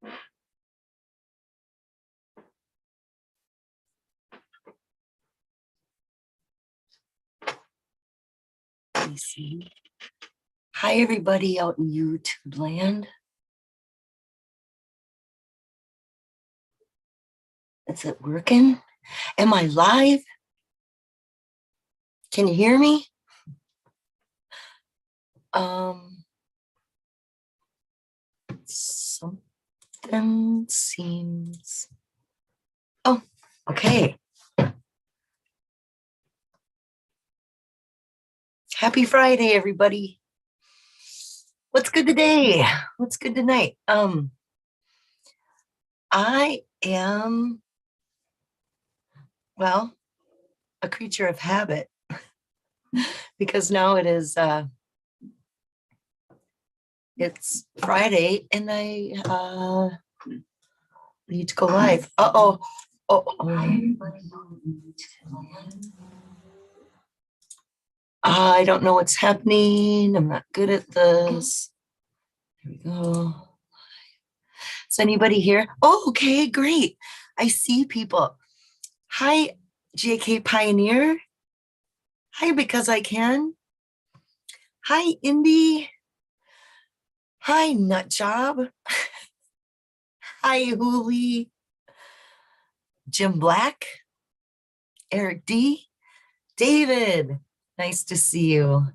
Let me see. Hi, everybody out in YouTube land. Is it working? Am I live? Can you hear me? Something seems. Oh, okay. Happy Friday, everybody. What's good today? What's good tonight? I am, well, a creature of habit because now it's Friday and I need to go live. Oh. I don't know what's happening. I'm not good at this. There we go. Is anybody here? Oh, okay, great. I see people. Hi, JK Pioneer. Hi, Because I Can. Hi, Indy. Hi, Nut Job. Hi, Hooli. Jim Black. Eric D. David. Nice to see you.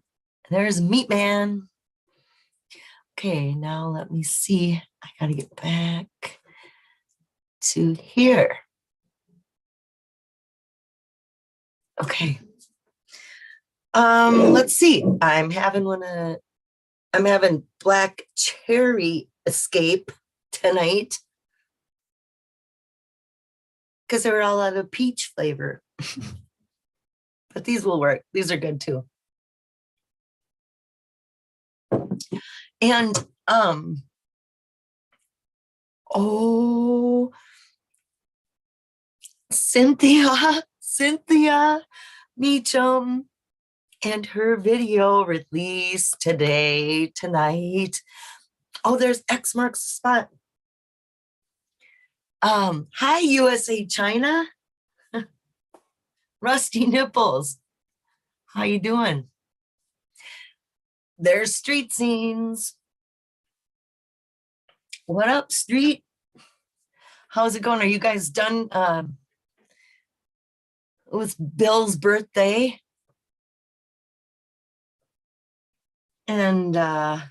There's Meat Man. Okay, now let me see. I gotta get back to here. Okay. Let's see. I'm having black cherry escape tonight because they're all out of peach flavor. But these will work. These are good too. And Cynthia Meacham and her video released tonight. Oh, there's X marks the spot. Hi, USA China. Rusty Nipples. How you doing? There's Street Scenes. What up, Street? How's it going? Are you guys done with Bill's birthday? And I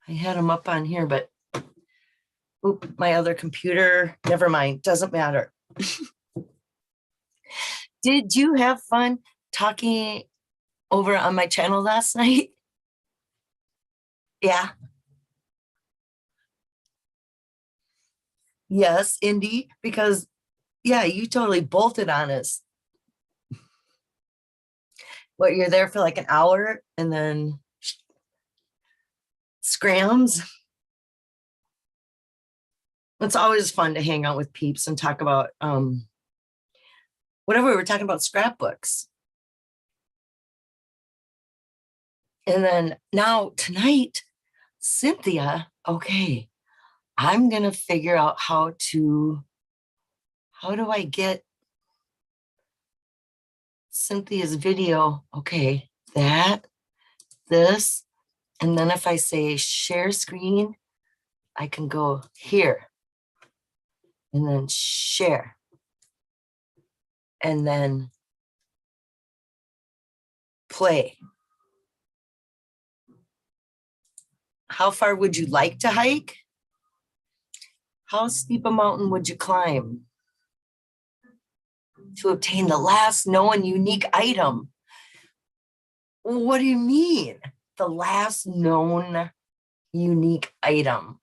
had him up on here, but my other computer, never mind, doesn't matter. Did you have fun talking over on my channel last night? Yeah. Yes, Indy, because yeah, you totally bolted on us. What, you're there for like an hour and then scrams? It's always fun to hang out with peeps and talk about whatever we were talking about, scrapbooks. And then now tonight, Cynthia, okay, I'm gonna figure out how do I get Cynthia's video? Okay, this, and then if I say share screen, I can go here and then share. And then play. How far would you like to hike? How steep a mountain would you climb to obtain the last known unique item? What do you mean? The last known unique item.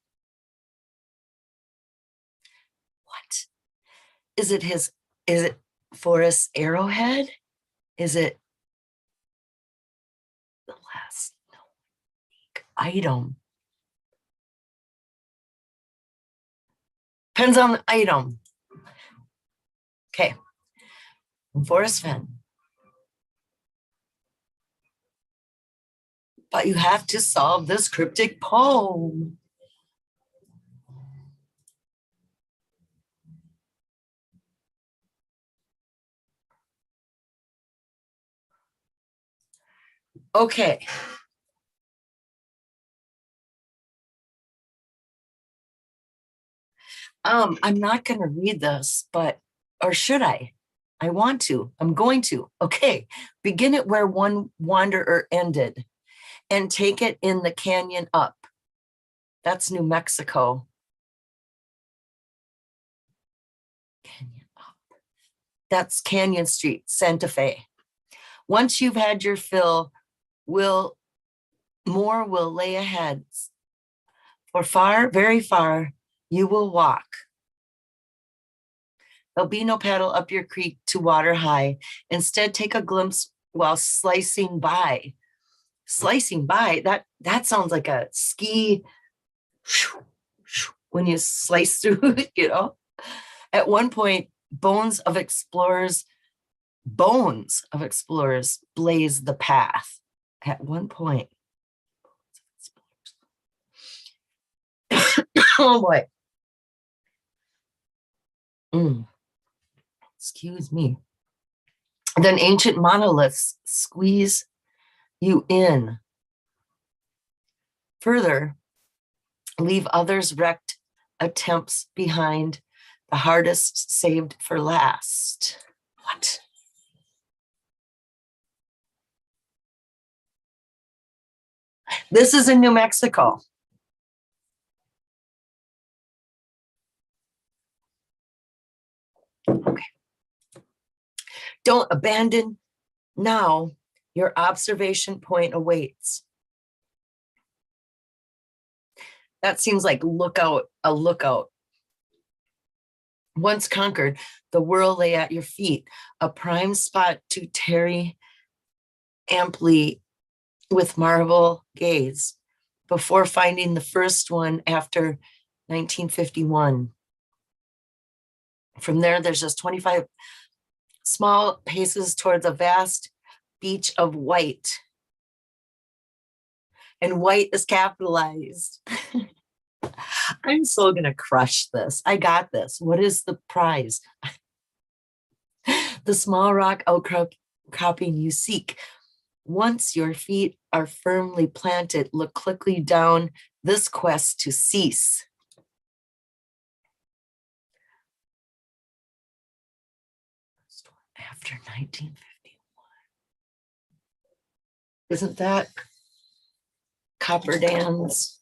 What? Is it Forrest's arrowhead? Is it the last known unique item? Depends on the item. Okay. Forrest Fenn. But you have to solve this cryptic poem. Okay. I'm not going to read this, but, or should I? I want to. I'm going to. Okay. Begin it where one wanderer ended and take it in the canyon up. That's New Mexico. Canyon up. That's Canyon Street, Santa Fe. Once you've had your fill, more will lay ahead. For far, very far, you will walk. There'll be no paddle up your creek to water high. Instead, take a glimpse while slicing by. Slicing by, that sounds like a ski when you slice through it, you know. At one point, bones of explorers blaze the path. At one point. Oh boy. Excuse me. Then ancient monoliths squeeze you in. Further, leave others' wrecked attempts behind, the hardest saved for last. What? This is in New Mexico. Okay. Don't abandon now. Your observation point awaits. That seems like a lookout. Once conquered, the world lay at your feet, a prime spot to tarry amply with marvel gaze before finding the first one after 1951. From there, there's just 25 small paces towards a vast beach of white. And white is capitalized. I'm so going to crush this. I got this. What is the prize? The small rock outcropping you seek. Once your feet are firmly planted, look quickly down this quest to cease. After 1951. Isn't that Copper Dan's?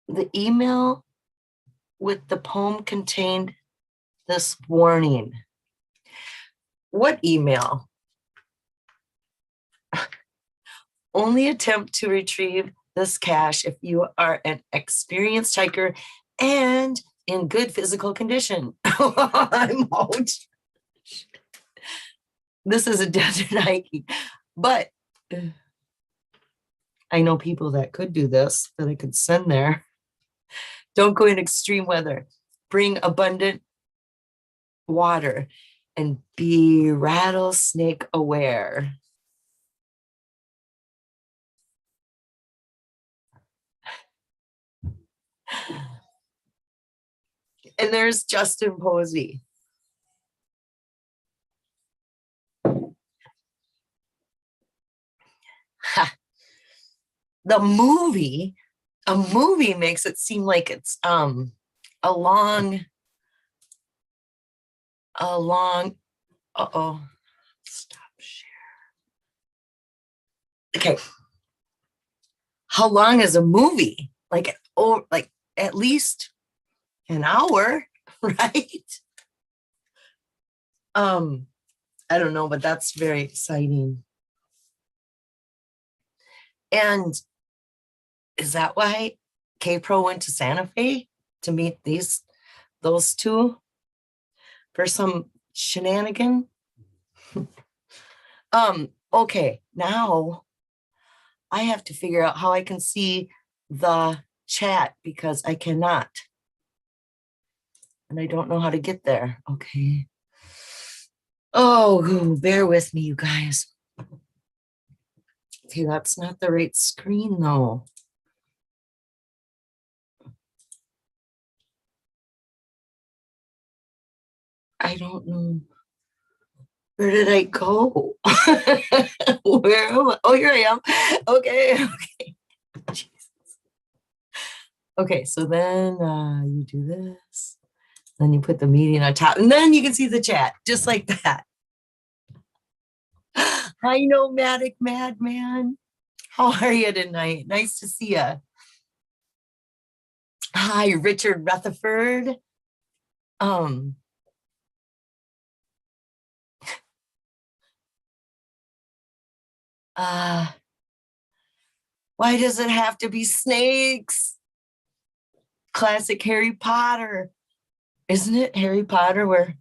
The email with the poem contained this warning. What email? Only attempt to retrieve this cache if you are an experienced hiker and in good physical condition. I'm out. This is a desert hiking, but I know people that could do this, that I could send there. Don't go in extreme weather. Bring abundant water and be rattlesnake aware. And there's Justin Posey. The movie, a movie makes it seem like it's a long, uh-oh, stop share. Okay. How long is a movie? Like, oh, like at least an hour, right? I don't know, but that's very exciting. And is that why K-Pro went to Santa Fe to meet those two for some shenanigan? Okay, now I have to figure out how I can see the chat because I cannot. And I don't know how to get there. Okay. Oh, bear with me, you guys. Okay, that's not the right screen though. I don't know. Where did I go? Where am I? Oh, here I am. Okay. Okay. Jesus. Okay. So then you do this. Then you put the meeting on top, and then you can see the chat just like that. Hi, nomadic madman. How are you tonight? Nice to see you. Hi, Richard Rutherford. Uh, why does it have to be snakes? Classic Harry Potter. Isn't it Harry Potter where,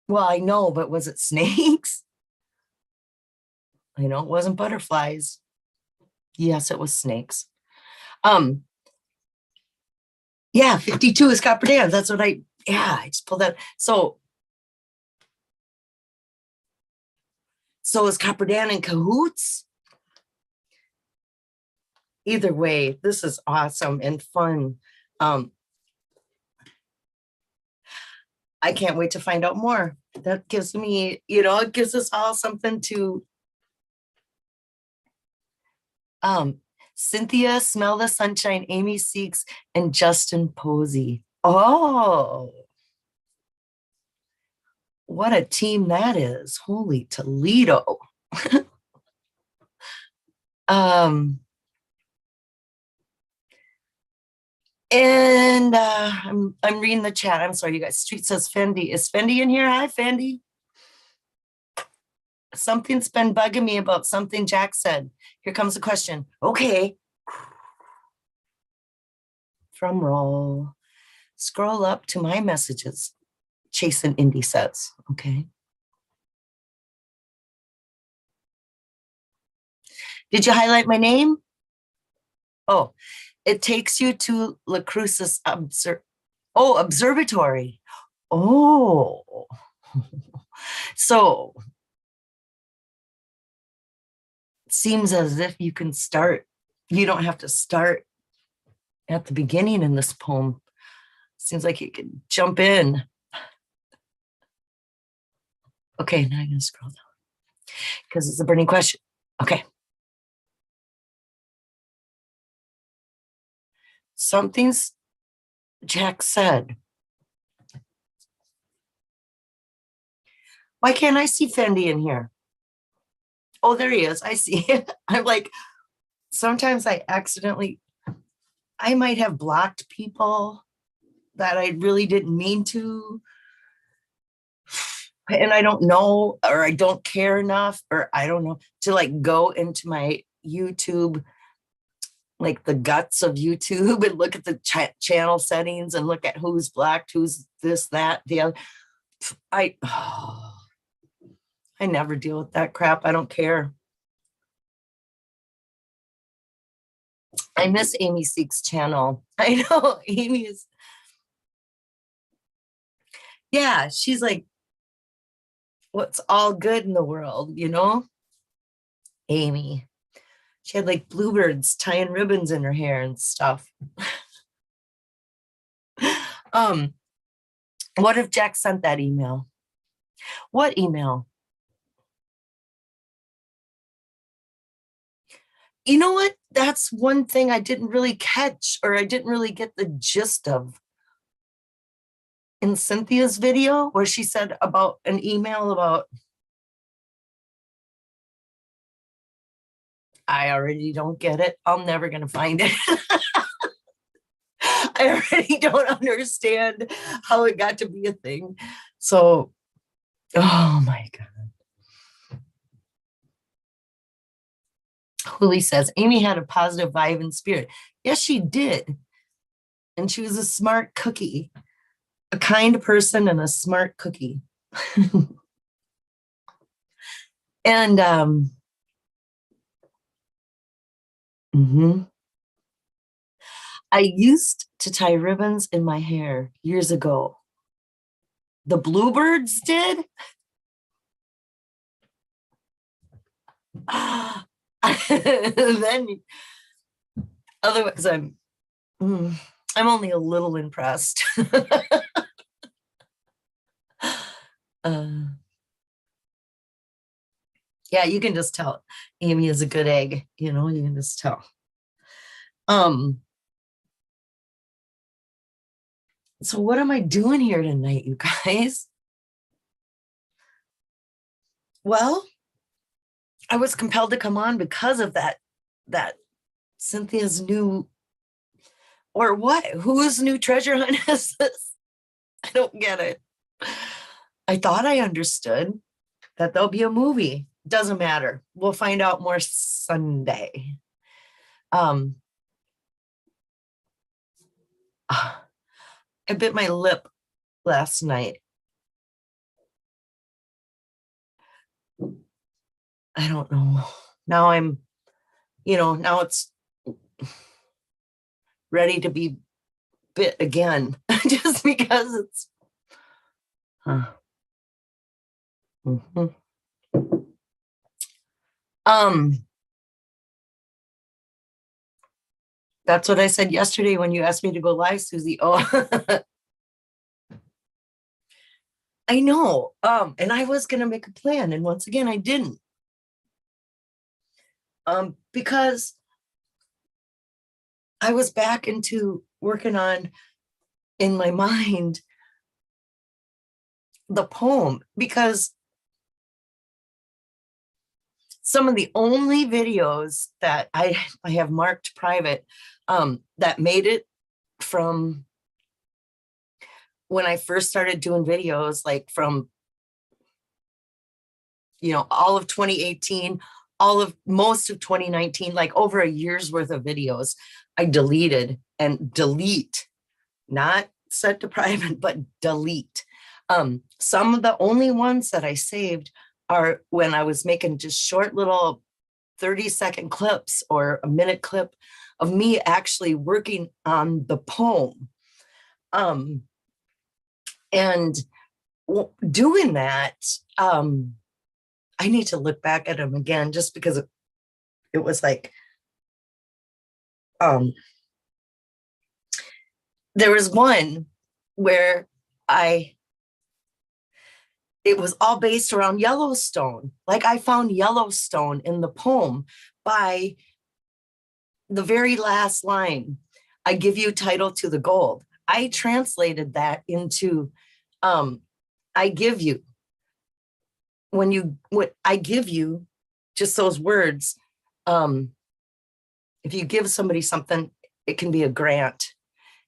well, I know, but was it snakes? I know it wasn't butterflies. Yes, it was snakes. Um, yeah, 52 is Copper Dance. That's what I just pulled that. So is Copper Dan in cahoots? Either way, this is awesome and fun. I can't wait to find out more. That gives me, it gives us all something to Cynthia, Smell the Sunshine, Amy Seeks, and Justin Posey. Oh, what a team that is. Holy Toledo. And I'm reading the chat. I'm sorry, you guys. Street says Fendi. Is Fendi in here? Hi, Fendi. Something's been bugging me about something Jack said. Here comes the question. Okay. Drum roll. Scroll up to my messages. Chase and Indy says. Okay. Did you highlight my name? Oh, it takes you to La Cruce's observatory. Oh. So it seems as if you can start. You don't have to start at the beginning in this poem. Seems like you can jump in. Okay, now I'm going to scroll down because it's a burning question. Okay. Something's Jack said. Why can't I see Fendi in here? Oh, there he is. I see. I'm like, sometimes I might have blocked people that I really didn't mean to. And I don't know, or I don't care enough, or I don't know, to like go into my YouTube, like the guts of YouTube, and look at the channel settings and look at who's blocked, who's this, that, the other. I never deal with that crap. I don't care. I miss Amy Seek's channel. I know Amy is. Yeah, she's like, what's all good in the world, Amy. She had like bluebirds tying ribbons in her hair and stuff. What if Jack sent that email? What email? You know what? That's one thing I didn't really catch, or I didn't really get the gist of in Cynthia's video, where she said about an email about, I already don't get it. I'm never going to find it. I already don't understand how it got to be a thing. So, oh my God. Huli says, Amy had a positive vibe and spirit. Yes, she did. And she was a smart cookie, a kind person and a smart cookie. And I used to tie ribbons in my hair years ago. The bluebirds did? Then otherwise I'm only a little impressed. Uh, yeah, you can just tell Amy is a good egg, you can just tell. Um, so what am I doing here tonight, you guys? Well, I was compelled to come on because of that Cynthia's new, or what? Whose new treasure hunt is this? I don't get it. I thought I understood that there'll be a movie. Doesn't matter. We'll find out more Sunday. I bit my lip last night. I don't know. Now now it's ready to be bit again just because it's. Mhm. That's what I said yesterday when you asked me to go live, Susie. Oh, I know. And I was gonna make a plan, and once again, I didn't. Because I was back into working on, in my mind, the poem, because some of the only videos that I have marked private that made it from when I first started doing videos, like from all of 2018, most of 2019, like over a year's worth of videos, I deleted and delete, not set to private, but delete. Some of the only ones that I saved are when I was making just short little 30-second clips or a minute clip of me actually working on the poem. And doing that, I need to look back at them again just because it was like, there was one where it was all based around Yellowstone. Like I found Yellowstone in the poem by the very last line, I give you title to the gold. I translated that into, I give you. What I give you, just those words, if you give somebody something, it can be a grant.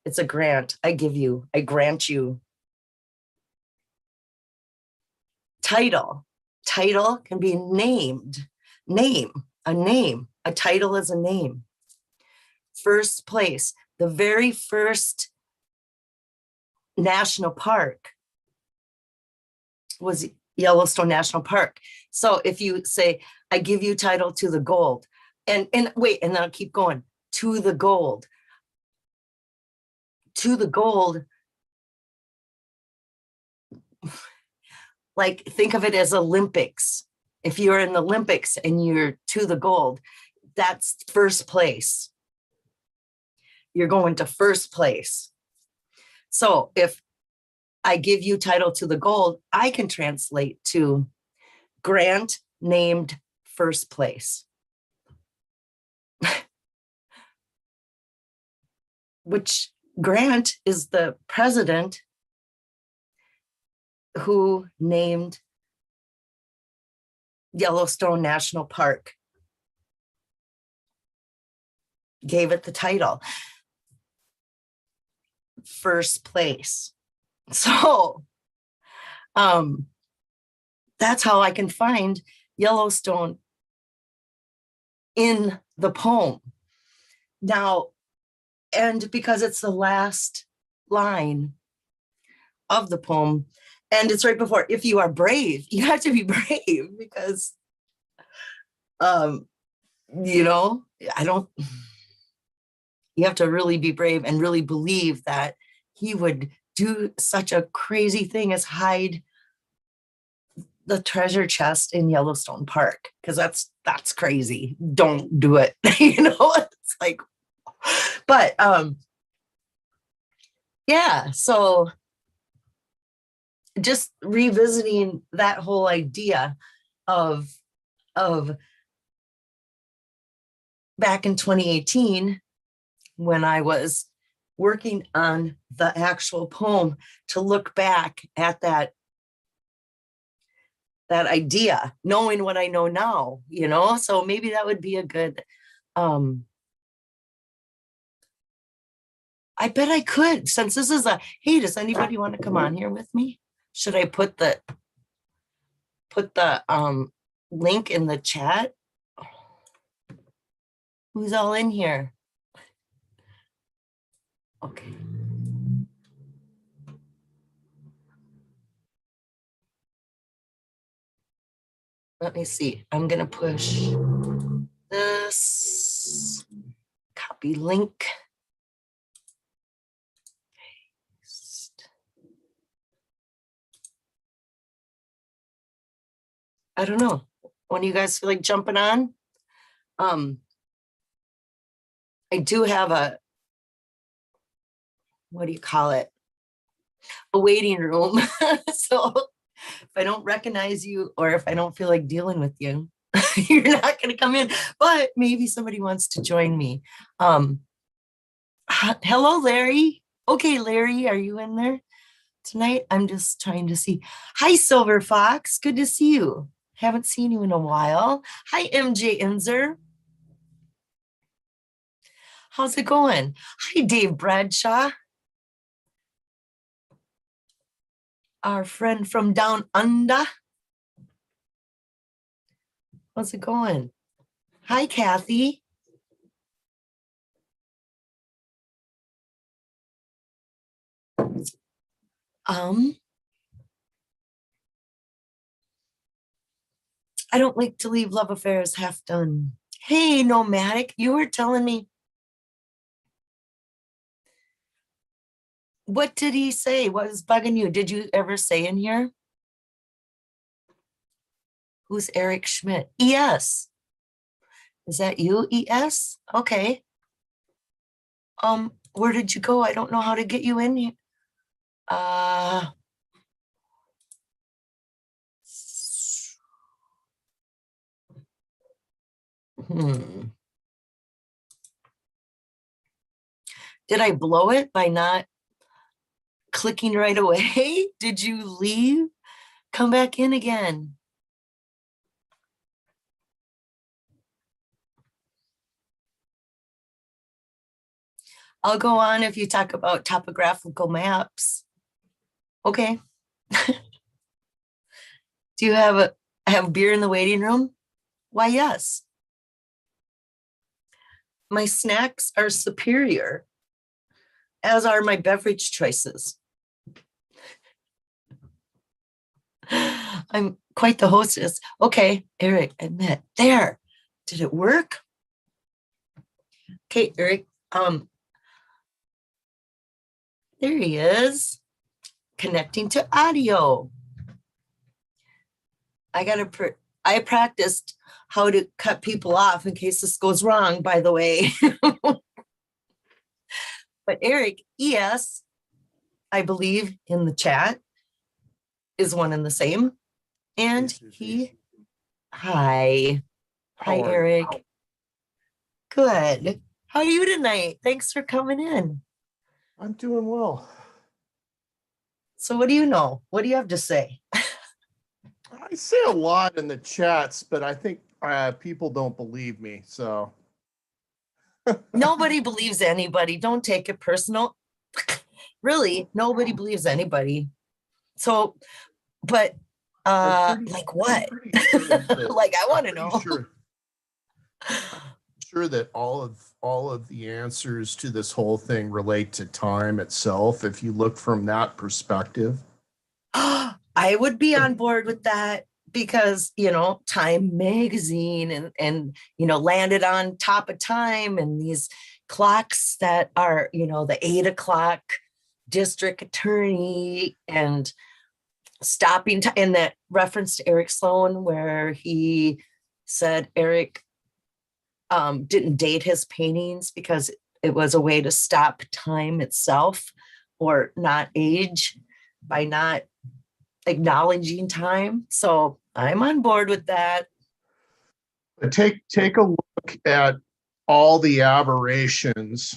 It's a grant. I give you, I grant you. Title can be named. A name. A title is a name. First place, the very first national park was Yellowstone National Park. So if you say, I give you title to the gold, and wait, and then I'll keep going, to the gold. To the gold, like think of it as Olympics. If you're in the Olympics and you're to the gold, that's first place. You're going to first place. So if I give you title to the gold, I can translate to grant named first place. Which Grant is the president who named Yellowstone National Park, gave it the title, first place. So that's how I can find Yellowstone in the poem. Now, and because it's the last line of the poem, and it's right before, if you are brave, you have to be brave because, I don't, you have to really be brave and really believe that he would do such a crazy thing as hide the treasure chest in Yellowstone Park, because that's crazy. Don't do it. It's like, but yeah, so just revisiting that whole idea of of back in 2018 when I was working on the actual poem, to look back at that idea, knowing what I know now, so maybe that would be a good, I bet I could, since this is hey, does anybody want to come on here with me? Should I put the link in the chat? Who's all in here? Okay. Let me see. I'm going to push this, copy link. I don't know. When you guys feel like jumping on, I do have what do you call it? A waiting room. So if I don't recognize you, or if I don't feel like dealing with you, you're not going to come in, but maybe somebody wants to join me. Hello, Larry. Okay, Larry, are you in there tonight? I'm just trying to see. Hi, Silver Fox. Good to see you. Haven't seen you in a while. Hi, MJ Inzer. How's it going? Hi, Dave Bradshaw. Our friend from down under. How's it going? Hi, Kathy. I don't like to leave love affairs half done. Hey, Nomadic, you were telling me. What did he say? What was bugging you? Did you ever say in here? Who's Eric Schmidt? ES. Is that you, ES? Okay. Where did you go? I don't know how to get you in here. Did I blow it by not clicking right away? Did you leave? Come back in again. I'll go on if you talk about topographical maps. Okay. Do you have beer in the waiting room? Why, yes. My snacks are superior, as are my beverage choices. I'm quite the hostess. Okay, Eric, admit. There. Did it work? Okay, Eric. There he is. Connecting to audio. I practiced how to cut people off in case this goes wrong, by the way. But Eric, ES, I believe in the chat, is one and the same. And hi, Eric. Good. How are you tonight? Thanks for coming in. I'm doing well. So what do you know? What do you have to say? I say a lot in the chats, but I think people don't believe me. So nobody believes anybody. Don't take it personal. Really, nobody believes anybody. So, but like what? Like I want to know. Sure that all of the answers to this whole thing relate to time itself, if you look from that perspective. I would be on board with that because, Time magazine and landed on top of Time, and these clocks that are, the 8 o'clock district attorney and stopping time, and that reference to Eric Sloan where he said Eric didn't date his paintings because it was a way to stop time itself or not age by not acknowledging time. So I'm on board with that. Take a look at all the aberrations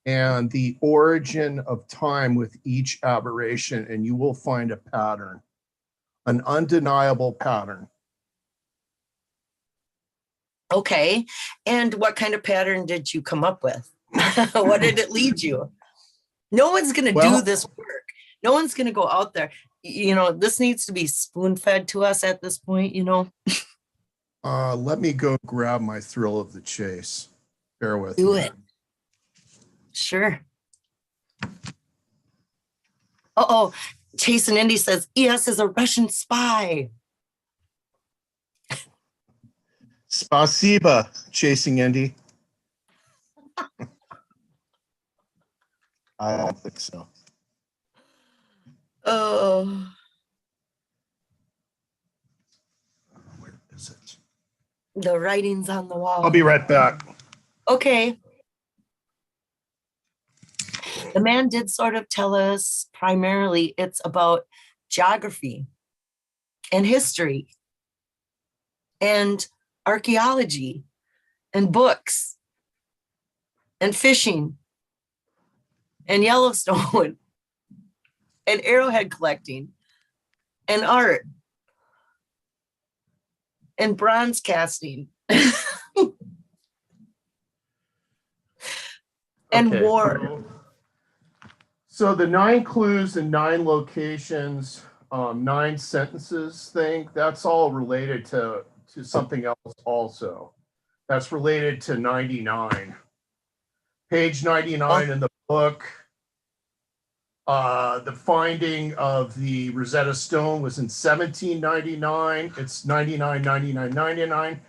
and the origin of time with each aberration, and you will find a pattern, an undeniable pattern. Okay. And what kind of pattern did you come up with? What did it lead you? No one's going to do this work. No one's going to go out there. This needs to be spoon fed to us at this point, Let me go grab my thrill of the chase. Bear with me. Do it. Sure. Uh-oh. Chase and Indy says, ES is a Russian spy. Spasiba, chasing Indy. I don't think so. Oh. Where is it? The writing's on the wall. I'll be right back. Okay. The man did sort of tell us primarily it's about geography and history and archaeology and books and fishing and Yellowstone and arrowhead collecting and art and bronze casting and war. So the 9 clues and 9 locations, 9 sentences thing, that's all related to something else also. That's related to 99. Page 99 in the book. The finding of the Rosetta Stone was in 1799. It's 99, 99, 99.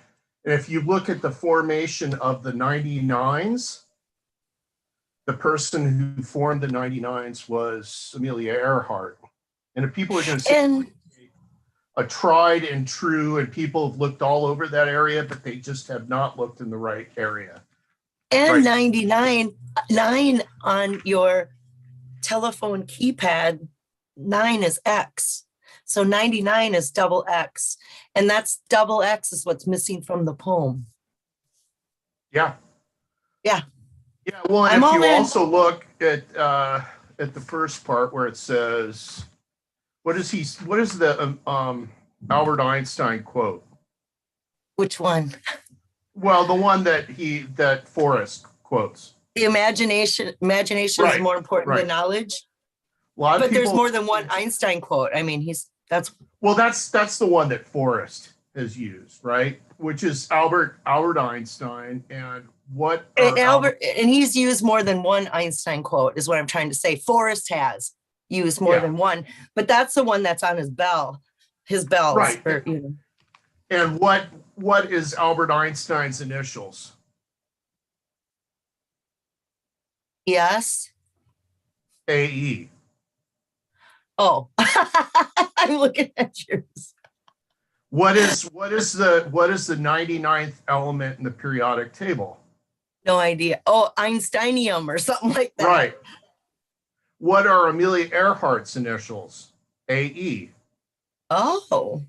And if you look at the formation of the 99s, the person who formed the 99s was Amelia Earhart. And if people are going to say a tried and true, and people have looked all over that area, but they just have not looked in the right area. And right. 99, 9 on your telephone keypad, 9 is X. So 99 is double X. And that's double X is what's missing from the poem. Yeah. Yeah. Yeah. Well, and if you also look at the first part where it says, what is the Albert Einstein quote? Which one? Well, the one that Forrest quotes. The imagination is more important than knowledge. But there's more than one Einstein quote. I mean, that's the one that Forrest has used, right? Which is Albert Einstein, and and he's used more than one Einstein quote, is what I'm trying to say. Forrest has used more than one, but that's the one that's on his bells. Right. And what is Albert Einstein's initials? Yes. AE. Oh, I'm looking at yours. What is the 99th element in the periodic table? No idea. Oh, Einsteinium or something like that. Right. What are Amelia Earhart's initials? AE. Oh.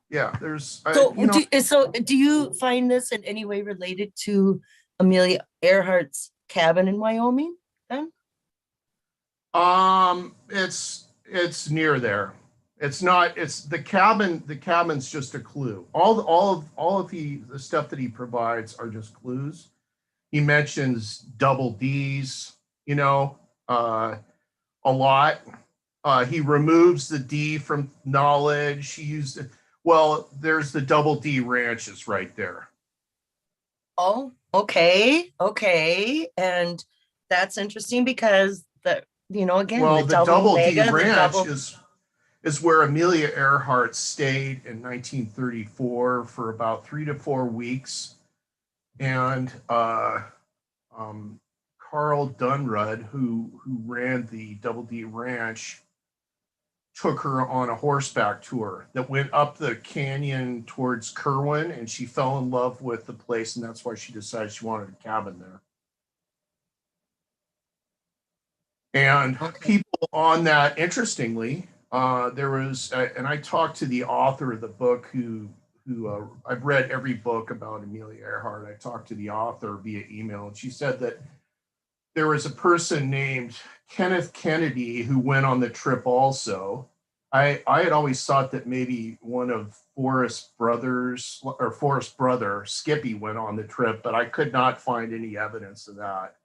Yeah, there's. So do you find this in any way related to Amelia Earhart's cabin in Wyoming then? It's near there. It's not. It's the cabin. The cabin's just a clue. All of the stuff that he provides are just clues. He mentions double D's, a lot. He removes the D from knowledge. He used it. Well, there's the double D ranches right there. Oh, okay. And that's interesting because again, the double D ranch is where Amelia Earhart stayed in 1934 for about 3 to 4 weeks. And Carl Dunrud, who ran the Double D Ranch, took her on a horseback tour that went up the canyon towards Kerwin, and she fell in love with the place, and that's why she decided she wanted a cabin there. And Okay. people on that, interestingly, there was, and I talked to the author of the book who I've read every book about Amelia Earhart. I talked to the author via email, and she said that there was a person named Kenneth Kennedy who went on the trip also. I had always thought that maybe one of Forrest's brothers or Forrest's brother, Skippy, went on the trip, but I could not find any evidence of that.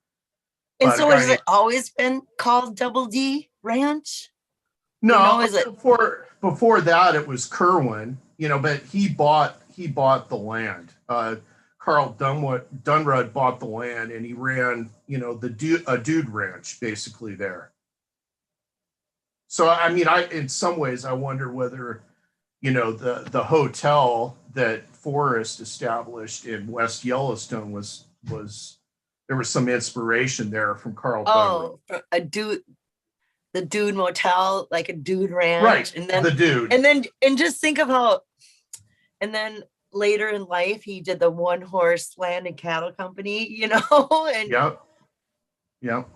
And But a so guy has named it always been called Double D Ranch? You know, No, is it? before that it was Kerwin, but he bought the land. Carl Dunrud bought the land and he ran, a dude ranch basically there. So I mean, I in some ways I wonder whether, the hotel that Forrest established in West Yellowstone was there was some inspiration there from Carl Dunrud. Oh, a dude, the dude motel, like a dude Right, ranch. And the then, dude. and just think of how, and then later in life, he did the one horse land and cattle company, and Yep, yep.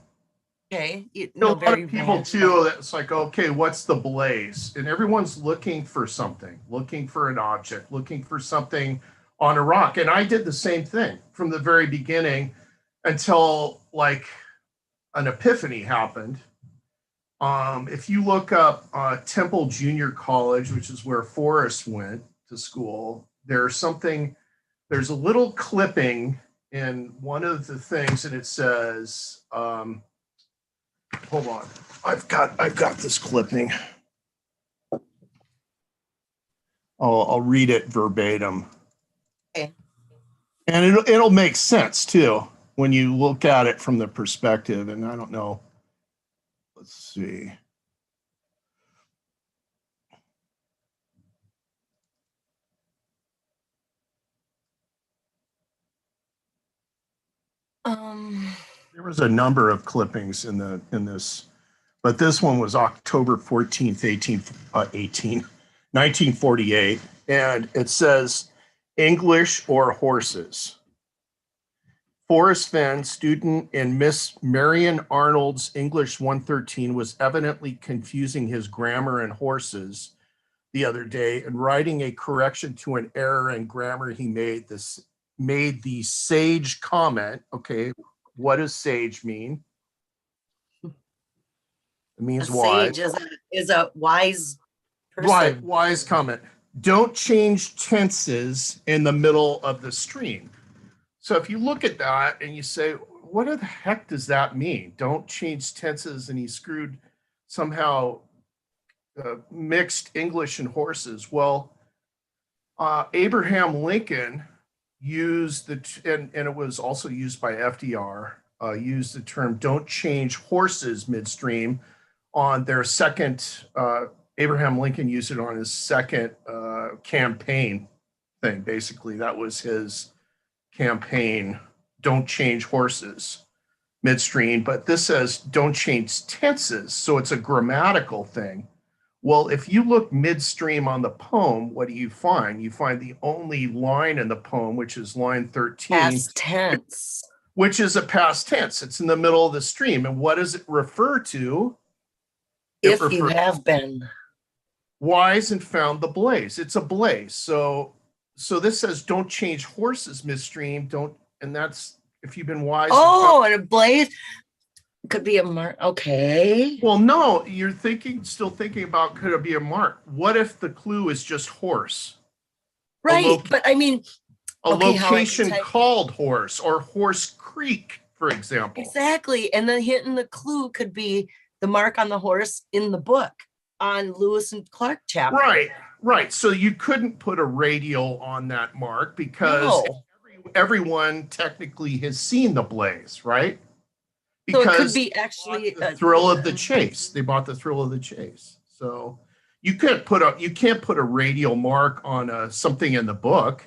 okay, A no, lot very of people ranch like. too, that's like, okay, what's the blaze? And everyone's looking for something, looking for an object, looking for something on a rock. And I did the same thing from the very beginning until like an epiphany happened. If you look up Temple Junior College, which is where Forrest went to school, there's a little clipping in one of the things, and it says, hold on. I've got this clipping. I'll read it verbatim. Okay. And it'll make sense too when you look at it from the perspective. And I don't know. Let's see. Um, There was a number of clippings in this, but this one was October 14th, 1948. And it says English or horses. Forrest Fenn, student in Miss Marion Arnold's English 113, was evidently confusing his grammar and horses the other day and writing a correction to an error in grammar. He made the sage comment. Okay, what does sage mean? It a means sage wise. is a wise Right, person. wise comment. Don't change tenses in the middle of the stream. So if you look at that and you say, what the heck does that mean? Don't change tenses, and he screwed somehow mixed English and horses. Well, Abraham Lincoln used and it was also used by FDR, used the term "don't change horses midstream" on their second. Abraham Lincoln used it on his second campaign thing. Basically, that was his campaign. Don't change horses midstream, but this says don't change tenses, so it's a grammatical thing. Well, if you look midstream on the poem, what do you find? You find the only line in the poem, which is line 13, Past tense. which is a past tense. It's in the middle of the stream. And what does it refer to? It If you refers have been. wise and found the blaze. It's a blaze. So this says don't change horses midstream. Don't, and that's if you've been wise and found. Oh, and a blaze could be a mark. Okay. Well, no, you're still thinking about could it be a mark? What if the clue is just horse? Right. But I mean, A okay, how I location called Horse or Horse Creek, for example. exactly. And the hint and the clue could be the mark on the horse in the book on Lewis and Clark chapter. Right, right. So you couldn't put a radial on that mark because No. everyone technically has seen the blaze, right? So it could Because be actually the thrill of the chase. They bought the thrill of the chase. So you can't put a radial mark on something in the book,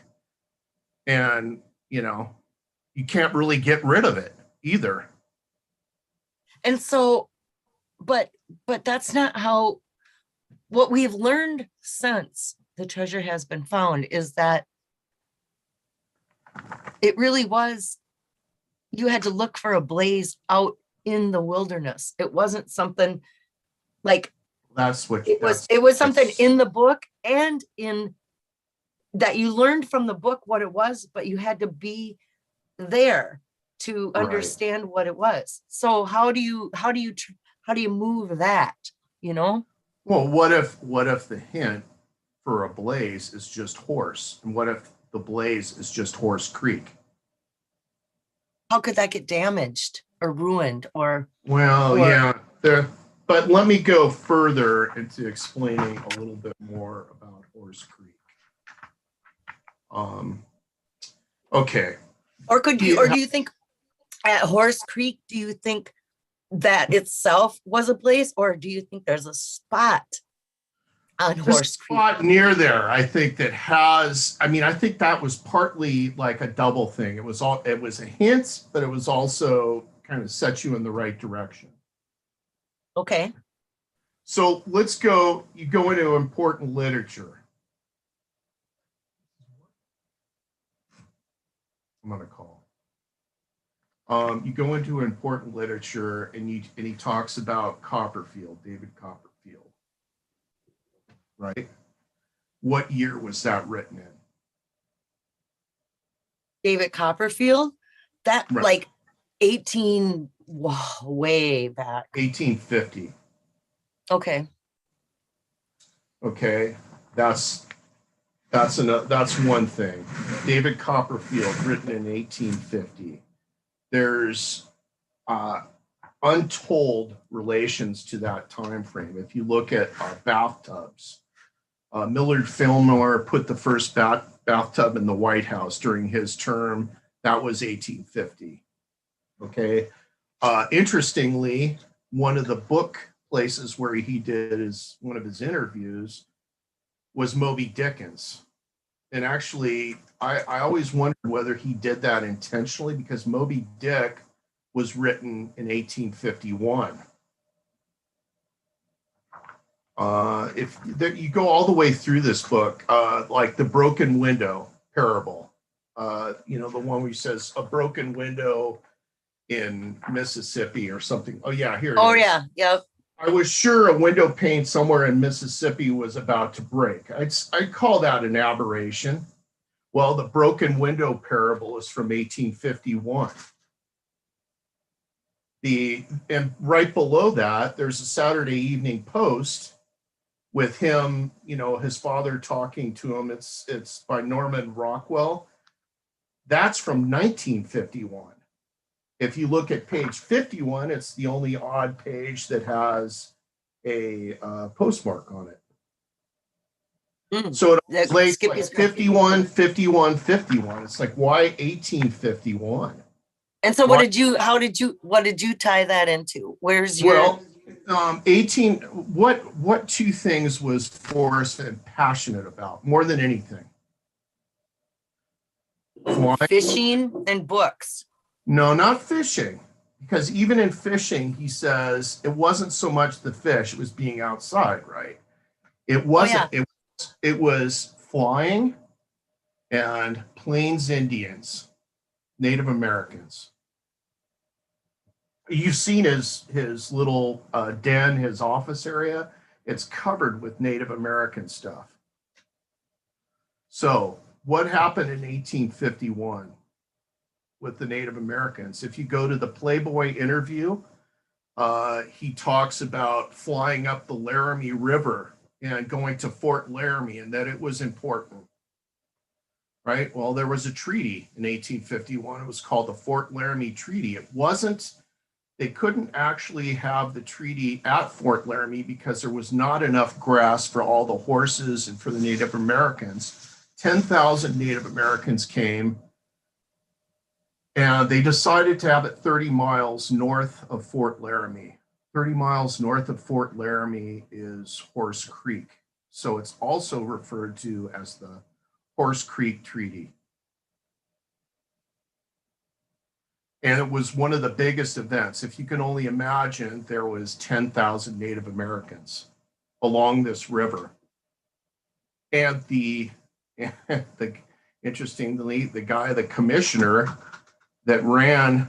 and you can't really get rid of it either. and so, but that's not how what we've learned since the treasure has been found is that it really was you had to look for a blaze out in the wilderness. It wasn't something like That's what it was. that's It was something that's in the book and in that you learned from the book what it was, but you had to be there to right. understand what it was. So how do you move that? You know, Well, what if the hint for a blaze is just horse, and what if the blaze is just Horse Creek? how could that get damaged or ruined Well, or yeah, but let me go further into explaining a little bit more about Horse Creek. Um, okay. or could you or do you think at Horse Creek, do you think that itself was a place, or do you think there's a spot on There's a Horse Creek? spot near there, I think, that has, I mean, I think that was partly like a double thing. It was a hint, but it was also kind of set you in the right direction. Okay. So you go into important literature. I'm going to call. You go into important literature, and he talks about Copperfield, David Copperfield, right? What year was that written in? David Copperfield, that Right. like 18, wow, way back. 1850. Okay. Okay, that's that's one thing. David Copperfield, written in 1850. There's uh, untold relations to that time frame. If you look at bathtubs, Millard Fillmore put the first bathtub in the White House during his term. That was 1850. Okay. Interestingly, one of the book places where he did one of his interviews was Moby Dickens. And actually, I always wondered whether he did that intentionally, because Moby Dick was written in 1851. If you go all the way through this book, like the broken window parable, the one where he says a broken window in Mississippi or something. Oh yeah, here it is. Oh yeah, yep. I was sure a window pane somewhere in Mississippi was about to break. I'd call that an aberration. Well, the broken window parable is from 1851. And right below that, there's a Saturday Evening Post with him, his father talking to him. It's by Norman Rockwell. That's from 1951. If you look at page 51, it's the only odd page that has a postmark on it. So it relates like 51, 51, 51. It's like, why 1851? And so what did you tie that into? Where's your 18, what two things was Forrest passionate about more than anything? fishing and books? No, not fishing. Because even in fishing, he says it wasn't so much the fish, it was being outside, right? It wasn't, it was flying and Plains Indians, Native Americans. You've seen his little den, his office area. It's covered with Native American stuff. So what happened in 1851 with the Native Americans? If you go to the Playboy interview, he talks about flying up the Laramie River and going to Fort Laramie, and that it was important. Right? Well, there was a treaty in 1851. It was called the Fort Laramie Treaty. They couldn't actually have the treaty at Fort Laramie because there was not enough grass for all the horses and for the Native Americans. 10,000 Native Americans came, and they decided to have it 30 miles north of Fort Laramie. 30 miles north of Fort Laramie is Horse Creek. So it's also referred to as the Horse Creek Treaty. And it was one of the biggest events. If you can only imagine, there was 10,000 Native Americans along this river. And interestingly, the commissioner that ran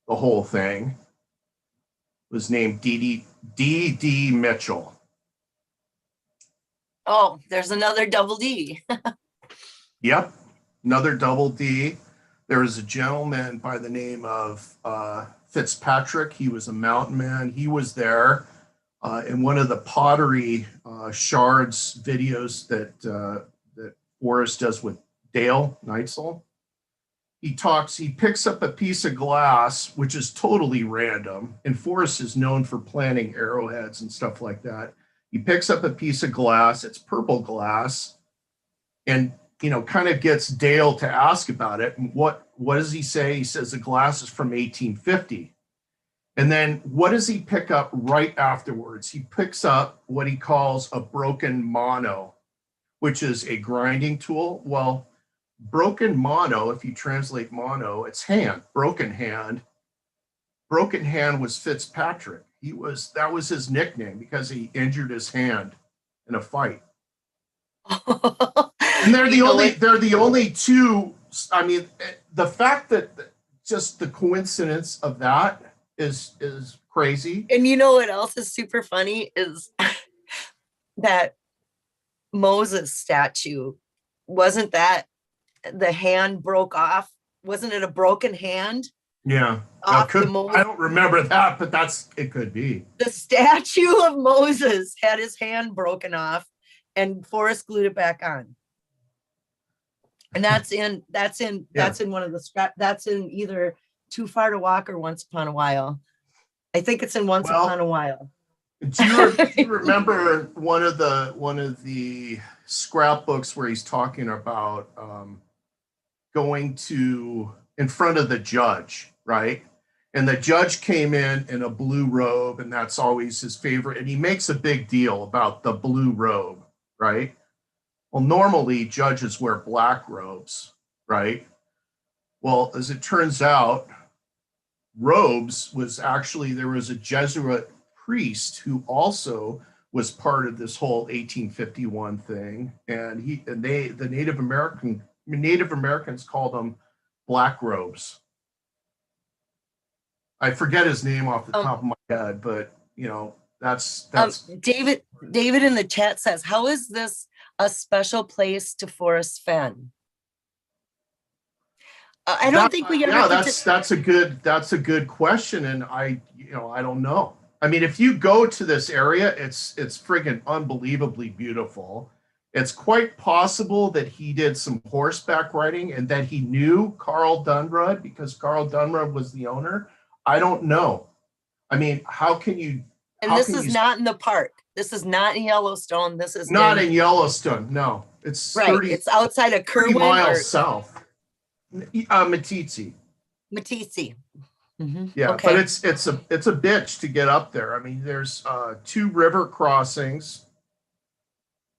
the whole thing was named D.D. Mitchell. Oh, there's another double D. Yep, another double D. There was a gentleman by the name of Fitzpatrick. He was a mountain man. He was there in one of the pottery shards videos that Forrest does with Dale Neitzel. He picks up a piece of glass, which is totally random. And Forrest is known for planting arrowheads and stuff like that. He picks up a piece of glass, it's purple glass, and kind of gets Dale to ask about it. And what does he say? He says the glass is from 1850. And then what does he pick up right afterwards? He picks up what he calls a broken mono, which is a grinding tool. Well, broken mono, if you translate mono, it's hand, broken hand. Broken hand was Fitzpatrick. That was his nickname because he injured his hand in a fight. And they're the only two. I mean, the fact that just the coincidence of that is crazy. And you know what else is super funny is that Moses statue, wasn't that the hand broke off? Wasn't it a broken hand? Yeah. I don't remember that, but it could be. The statue of Moses had his hand broken off and Forrest glued it back on. And that's in one of the that's in either Too Far to Walk or Once Upon a While. I think it's in Once Upon a While. Do you remember one of the scrapbooks where he's talking about going in front of the judge, right? And the judge came in a blue robe, and that's always his favorite. And he makes a big deal about the blue robe, right? Well, normally judges wear black robes, right? Well, as it turns out, robes there was a Jesuit priest who also was part of this whole 1851 thing, and the Native Americans called them black robes. I forget his name off the top of my head, but that's David in the chat says, how is this a special place to Forrest Fenn? I don't think we ever. Yeah, that's a good question, and I don't know. I mean, if you go to this area, it's friggin' unbelievably beautiful. It's quite possible that he did some horseback riding and that he knew Carl Dunrud because Carl Dunrud was the owner. I don't know. I mean, how can you? And this is not in the park. This is not in Yellowstone. This is not in Yellowstone. No, it's right. It's outside of Kerwin, 30 miles south. Meeteetse. Mm-hmm. Yeah, okay. But it's a bitch to get up there. I mean, there's 2 river crossings,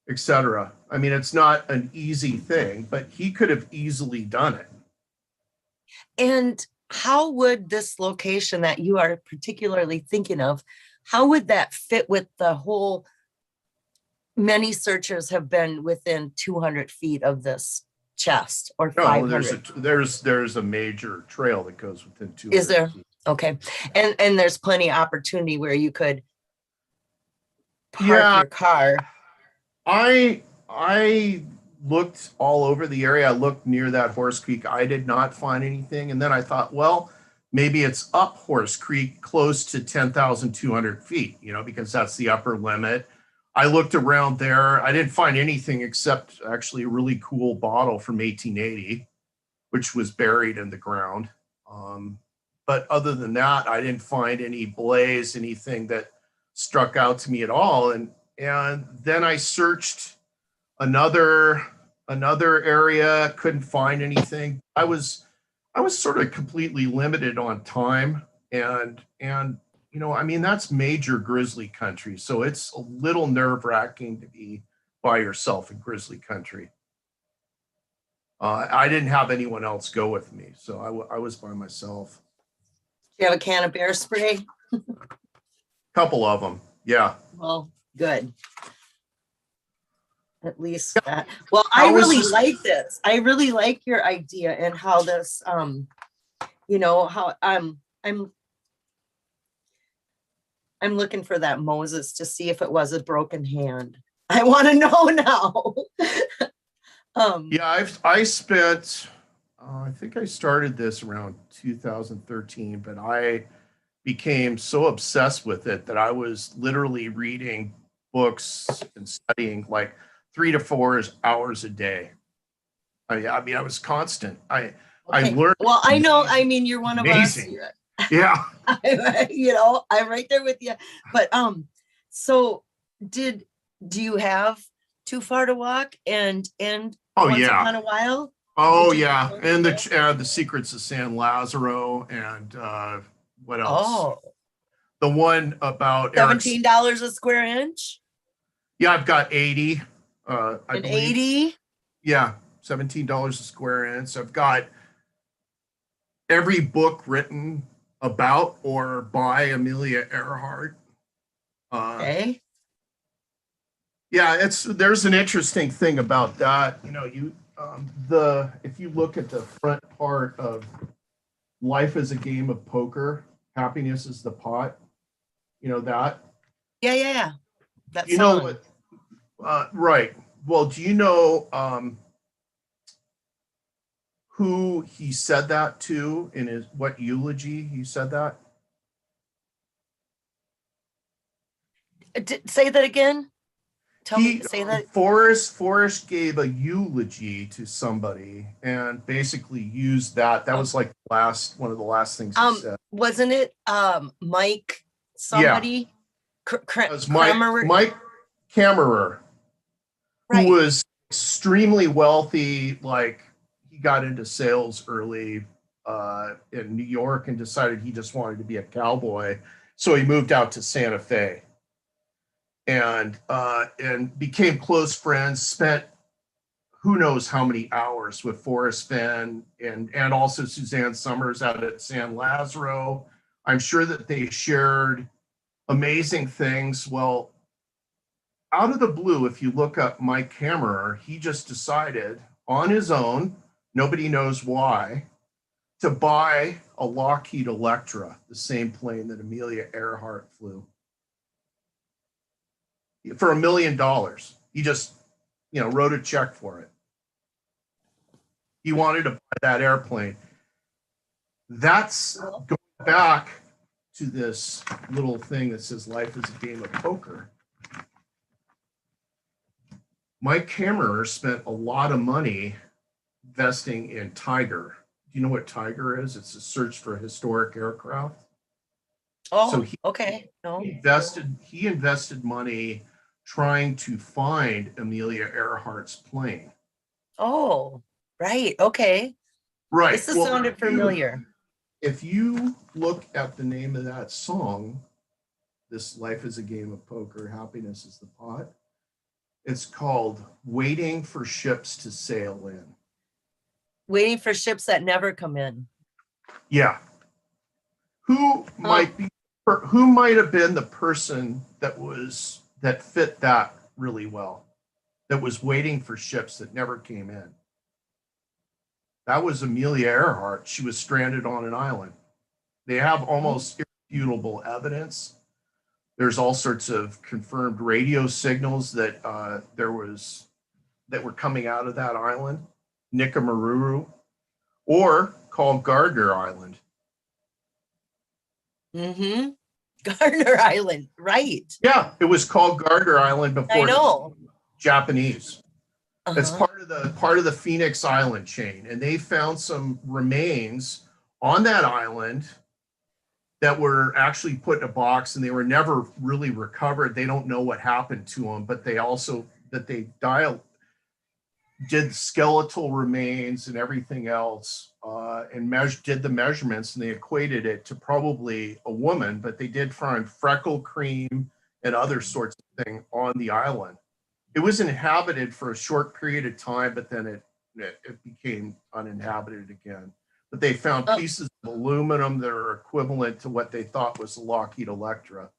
etc. I mean, it's not an easy thing, but he could have easily done it. And how would this location that you are particularly thinking of, how would that fit with the whole? Many searchers have been within 200 feet of this chest or 500. No, there's a major trail that goes within 200 Is there? feet. Okay. And there's plenty of opportunity where you could park your car. I looked all over the area. I looked near that Horse Creek. I did not find anything. And then I thought, well, maybe it's up Horse Creek close to 10,200 feet, because that's the upper limit. I looked around there. I didn't find anything except actually a really cool bottle from 1880, which was buried in the ground. But other than that, I didn't find any blaze, anything that struck out to me at all. And then I searched another area, couldn't find anything. I was sort of completely limited on time, and I mean, that's major grizzly country, so it's a little nerve-wracking to be by yourself in grizzly country. I didn't have anyone else go with me, so I was by myself. Do you have a can of bear spray? Couple of them, yeah. Well, good. At least that. Well, I really like this. I really like your idea and how this, how I'm I'm looking for that Moses to see if it was a broken hand. I want to know now. Yeah, I spent, I think I started this around 2013, but I became so obsessed with it that I was literally reading books and studying like 3 to 4 hours a day. I mean, I was constant. I Okay. learned Well, I know, I amazing, mean, you're one of us. amazing. Yeah. I'm right there with you. But so did do you have Too Far to Walk and Oh Once yeah. Upon a While? Oh Did you yeah. And the Secrets of San Lazaro and what else? Oh, The one about Eric's. $17 a square inch? Yeah, I've got 80, I An believe. 80? Yeah, $17 a square inch. I've got every book written about or by Amelia Earhart. Uh, Okay. yeah, there's an interesting thing about that. You know, if you look at the front part of Life is a Game of Poker, Happiness is the Pot. You know that? Yeah. That You know song. what? Right. Well, do you know who he said that to in his what eulogy he said that? Say that again. Tell me, He say that. Forrest gave a eulogy to somebody and basically used that. That Oh, was like one of the last things he said. wasn't it Mike Yeah, somebody? it was Kramer, Mike Kammerer, who right. was extremely wealthy. Like he got into sales early in New York and decided he just wanted to be a cowboy, so he moved out to Santa Fe and became close friends. Spent who knows how many hours with Forrest Fenn and also Suzanne Summers out at San Lazaro. I'm sure that they shared amazing things. Well, out of the blue, if you look up Mike Kammerer, he just decided on his own, nobody knows why, to buy a Lockheed Electra, the same plane that Amelia Earhart flew, for $1 million. He just, wrote a check for it. He wanted to buy that airplane. That's going back to this little thing that says life is a game of poker. Mike Kammerer spent a lot of money investing in Tiger. Do you know what Tiger is? It's a search for historic aircraft. So Oh, okay. No. he invested money trying to find Amelia Earhart's plane. Oh, right. Okay. Right. This has Well, sounded familiar. if you look at the name of that song, this life is a game of poker, happiness is the pot. It's called Waiting for Ships to Sail In. Waiting for ships that never come in. Yeah. Who might be who might have been the person that fit that really well, that was waiting for ships that never came in? That was Amelia Earhart. She was stranded on an island. They have almost irrefutable evidence. There's all sorts of confirmed radio signals that that were coming out of that island, Nikamaruru, or called Gardner Island. Mm-hmm. Gardner Island, right. Yeah, it was called Gardner Island I before know. Japanese. It's Uh-huh. part of the Phoenix Island chain, and they found some remains on that island that were actually put in a box, and they were never really recovered. They don't know what happened to them, but they also that they did skeletal remains and everything else, and did the measurements, and they equated it to probably a woman, but they did find freckle cream and other sorts of thing on the island. It was inhabited for a short period of time, but then it became uninhabited again. But they found pieces of aluminum that are equivalent to what they thought was a Lockheed Electra.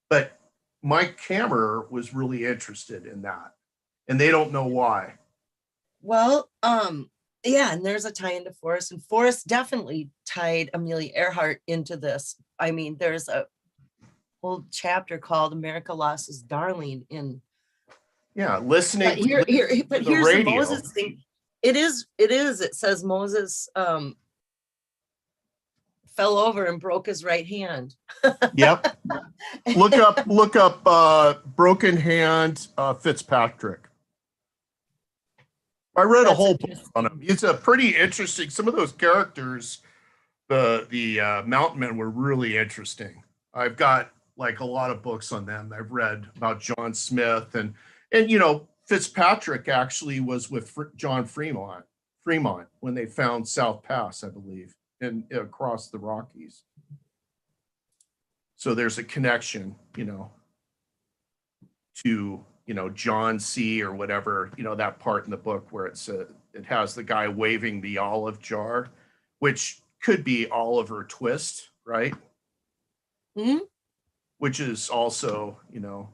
But Mike Kammerer was really interested in that, and they don't know why. Well, yeah, and there's a tie into Forrest, and Forrest definitely tied Amelia Earhart into this. I mean, there's a whole chapter called America Lost Its Darling in. Yeah, listening But here, but to the here's the radio. Moses thing. It says Moses fell over and broke his right hand. Yep. Look up broken hand Fitzpatrick. I read a That's whole book on him. interesting. It's a pretty interesting. Some of those characters, the mountain men, were really interesting. I've got like a lot of books on them. I've read about John Smith and you know, Fitzpatrick actually was with John Fremont when they found South Pass, I believe, and across the Rockies. So there's a connection, you know, to, you know, John C. or whatever, you know, that part in the book where it has the guy waving the olive jar, which could be Oliver Twist, right? Hmm? Which is also, you know,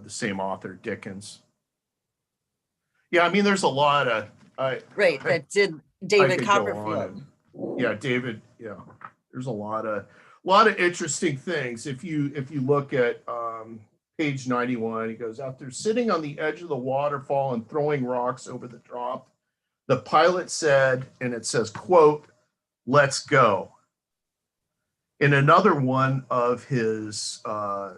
the same author, Dickens. Yeah, I mean, there's a lot of That did David Copperfield. Yeah, David. Yeah, there's a lot of interesting things. If you look at page 91, he goes, after sitting on the edge of the waterfall and throwing rocks over the drop, the pilot said, and it says, quote, "Let's go." In another one of his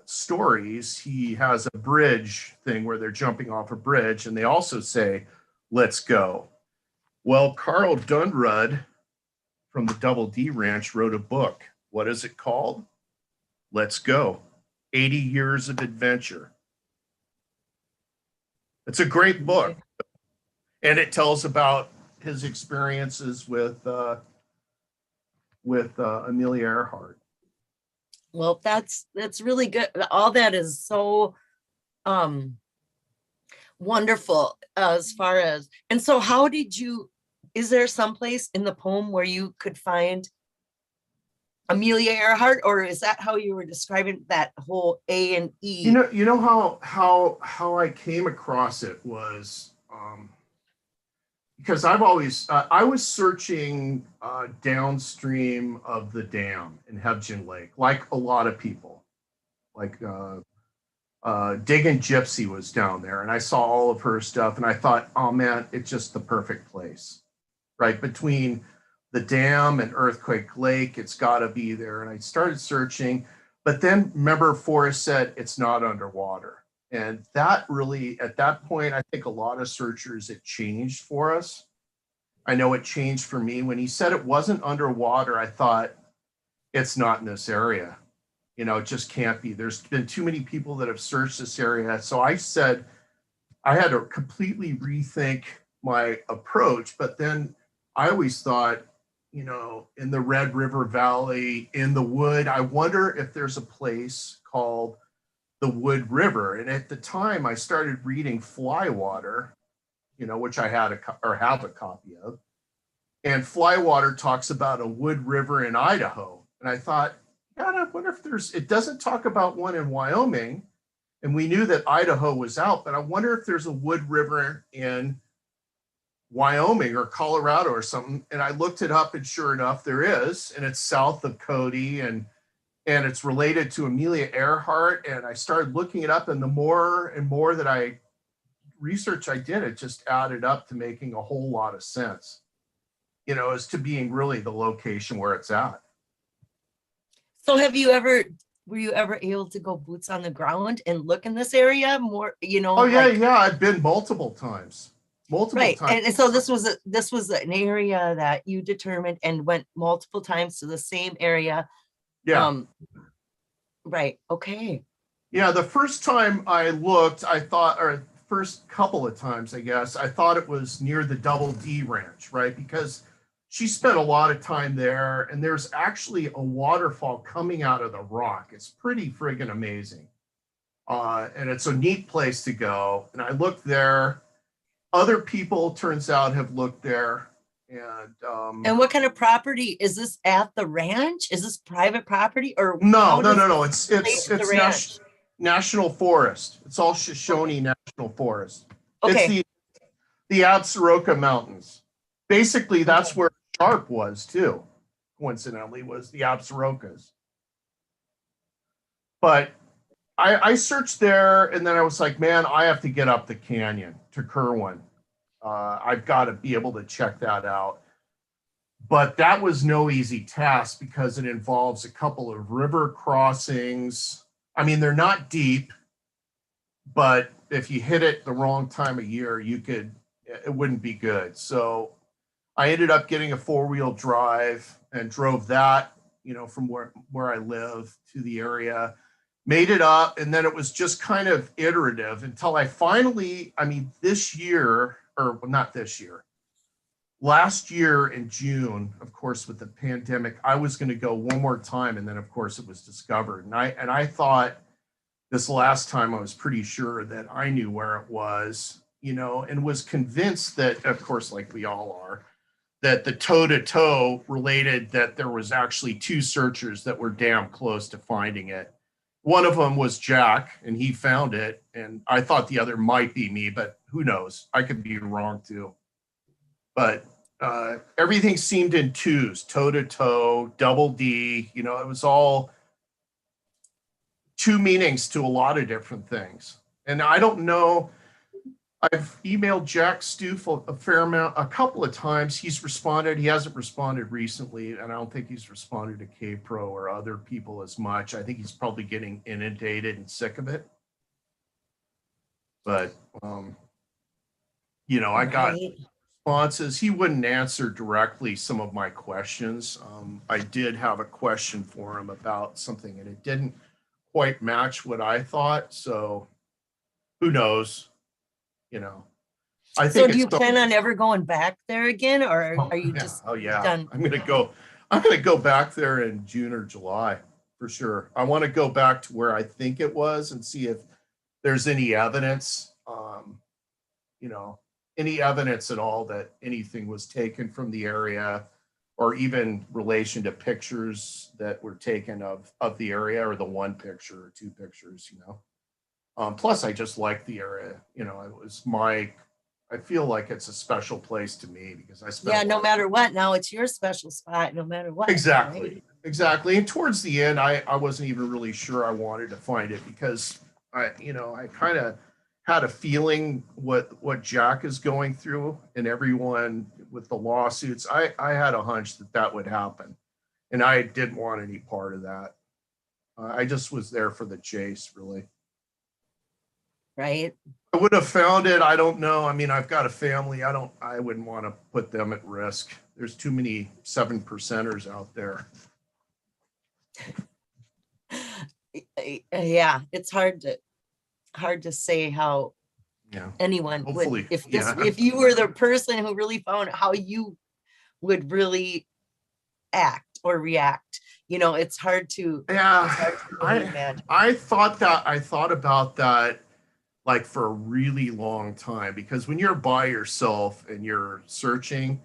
stories, he has a bridge thing where they're jumping off a bridge, and they also say, "Let's go." Well, Carl Dunrud from the Double D Ranch wrote a book. What is it called? Let's Go. 80 Years of Adventure. It's a great book. And it tells about his experiences with Amelia Earhart. Well, that's really good. All that is so wonderful as far as, and so how did you, is there someplace in the poem where you could find Amelia Earhart, or is that how you were describing that whole A and E? You know how I came across it was because I've always I was searching downstream of the dam in Hebgen Lake, like a lot of people, like Diggin' Gypsy was down there, and I saw all of her stuff, and I thought, oh man, it's just the perfect place, right between the dam and Earthquake Lake. It's got to be there, and I started searching, but then remember, Forrest said it's not underwater. And that really, at that point, I think a lot of searchers, it changed for us. I know it changed for me. When he said it wasn't underwater, I thought, it's not in this area. You know, it just can't be. There's been too many people that have searched this area. So I said, I had to completely rethink my approach. But then I always thought, you know, in the Red River Valley, in the wood, I wonder if there's a place called the Wood River. And at the time I started reading Flywater, you know, which I had have a copy of. And Flywater talks about a wood river in Idaho. And I thought, God, I wonder if it doesn't talk about one in Wyoming. And we knew that Idaho was out, but I wonder if there's a wood river in Wyoming or Colorado or something. And I looked it up, and sure enough, there is. And it's south of Cody, and it's related to Amelia Earhart. And I started looking it up, and the more and more that I research I did, it just added up to making a whole lot of sense, you know, as to being really the location where it's at. So were you ever able to go boots on the ground and look in this area more, you know? Oh yeah, yeah, I've been multiple times. Right. And so this was an area that you determined and went multiple times to the same area. Yeah. Right. Okay. Yeah, the first time I looked, I thought, or first couple of times, I guess, I thought it was near the Double D Ranch, right? Because she spent a lot of time there, and there's actually a waterfall coming out of the rock. It's pretty friggin' amazing. And it's a neat place to go. And I looked there. Other people, turns out, have looked there. And what kind of property is this at the ranch? Is this private property or no? It's national forest. It's all Shoshone National Forest. Okay. It's the Absaroka Mountains. Basically, that's where Sharp was too. Coincidentally, was the Absarokas. but I searched there, and then I was like, man, I have to get up the canyon to Kerwin. I've got to be able to check that out. But that was no easy task because it involves a couple of river crossings. I mean, they're not deep, but if you hit it the wrong time of year, it wouldn't be good. So I ended up getting a 4-wheel drive and drove that, from where I live to the area, made it up. And then it was just kind of iterative until I finally, this year, or not this year, last year in June, of course, with the pandemic, I was going to go one more time. And then of course it was discovered. And I thought this last time I was pretty sure that I knew where it was, and was convinced that, of course, like we all are, that the toe-to-toe related that there was actually 2 searchers that were damn close to finding it. One of them was Jack, and he found it, and I thought the other might be me, but who knows? I could be wrong too. But everything seemed in 2s, toe-to-toe, double D, it was all 2 meanings to a lot of different things. And I don't know, I've emailed Jack Stoof a fair amount, a couple of times. He's responded. He hasn't responded recently, and I don't think he's responded to K-Pro or other people as much. I think he's probably getting inundated and sick of it. But, I got responses. He wouldn't answer directly some of my questions. I did have a question for him about something, and it didn't quite match what I thought. So who knows? I think. So do you plan on ever going back there again, or are you just done? I'm gonna go back there in June or July for sure. I want to go back to where I think it was and see if there's any evidence, any evidence at all that anything was taken from the area, or even relation to pictures that were taken of the area, or the 1 picture or 2 pictures, plus I just like the area, it was I feel like it's a special place to me because I spent. No matter what, now it's your special spot, no matter what. Exactly. Right? Exactly. And towards the end, I wasn't even really sure I wanted to find it because I kind of had a feeling what Jack is going through and everyone with the lawsuits. I had a hunch that would happen, and I didn't want any part of that. I just was there for the chase, really. Right. I would have found it. I don't know. I've got a family. I wouldn't want to put them at risk. There's too many 7%ers out there. Yeah, it's hard to say how anyone Hopefully, would, if you were the person who really found how you would really act or react. It's hard to. Imagine. I thought about that like for a really long time, because when you're by yourself and you're searching,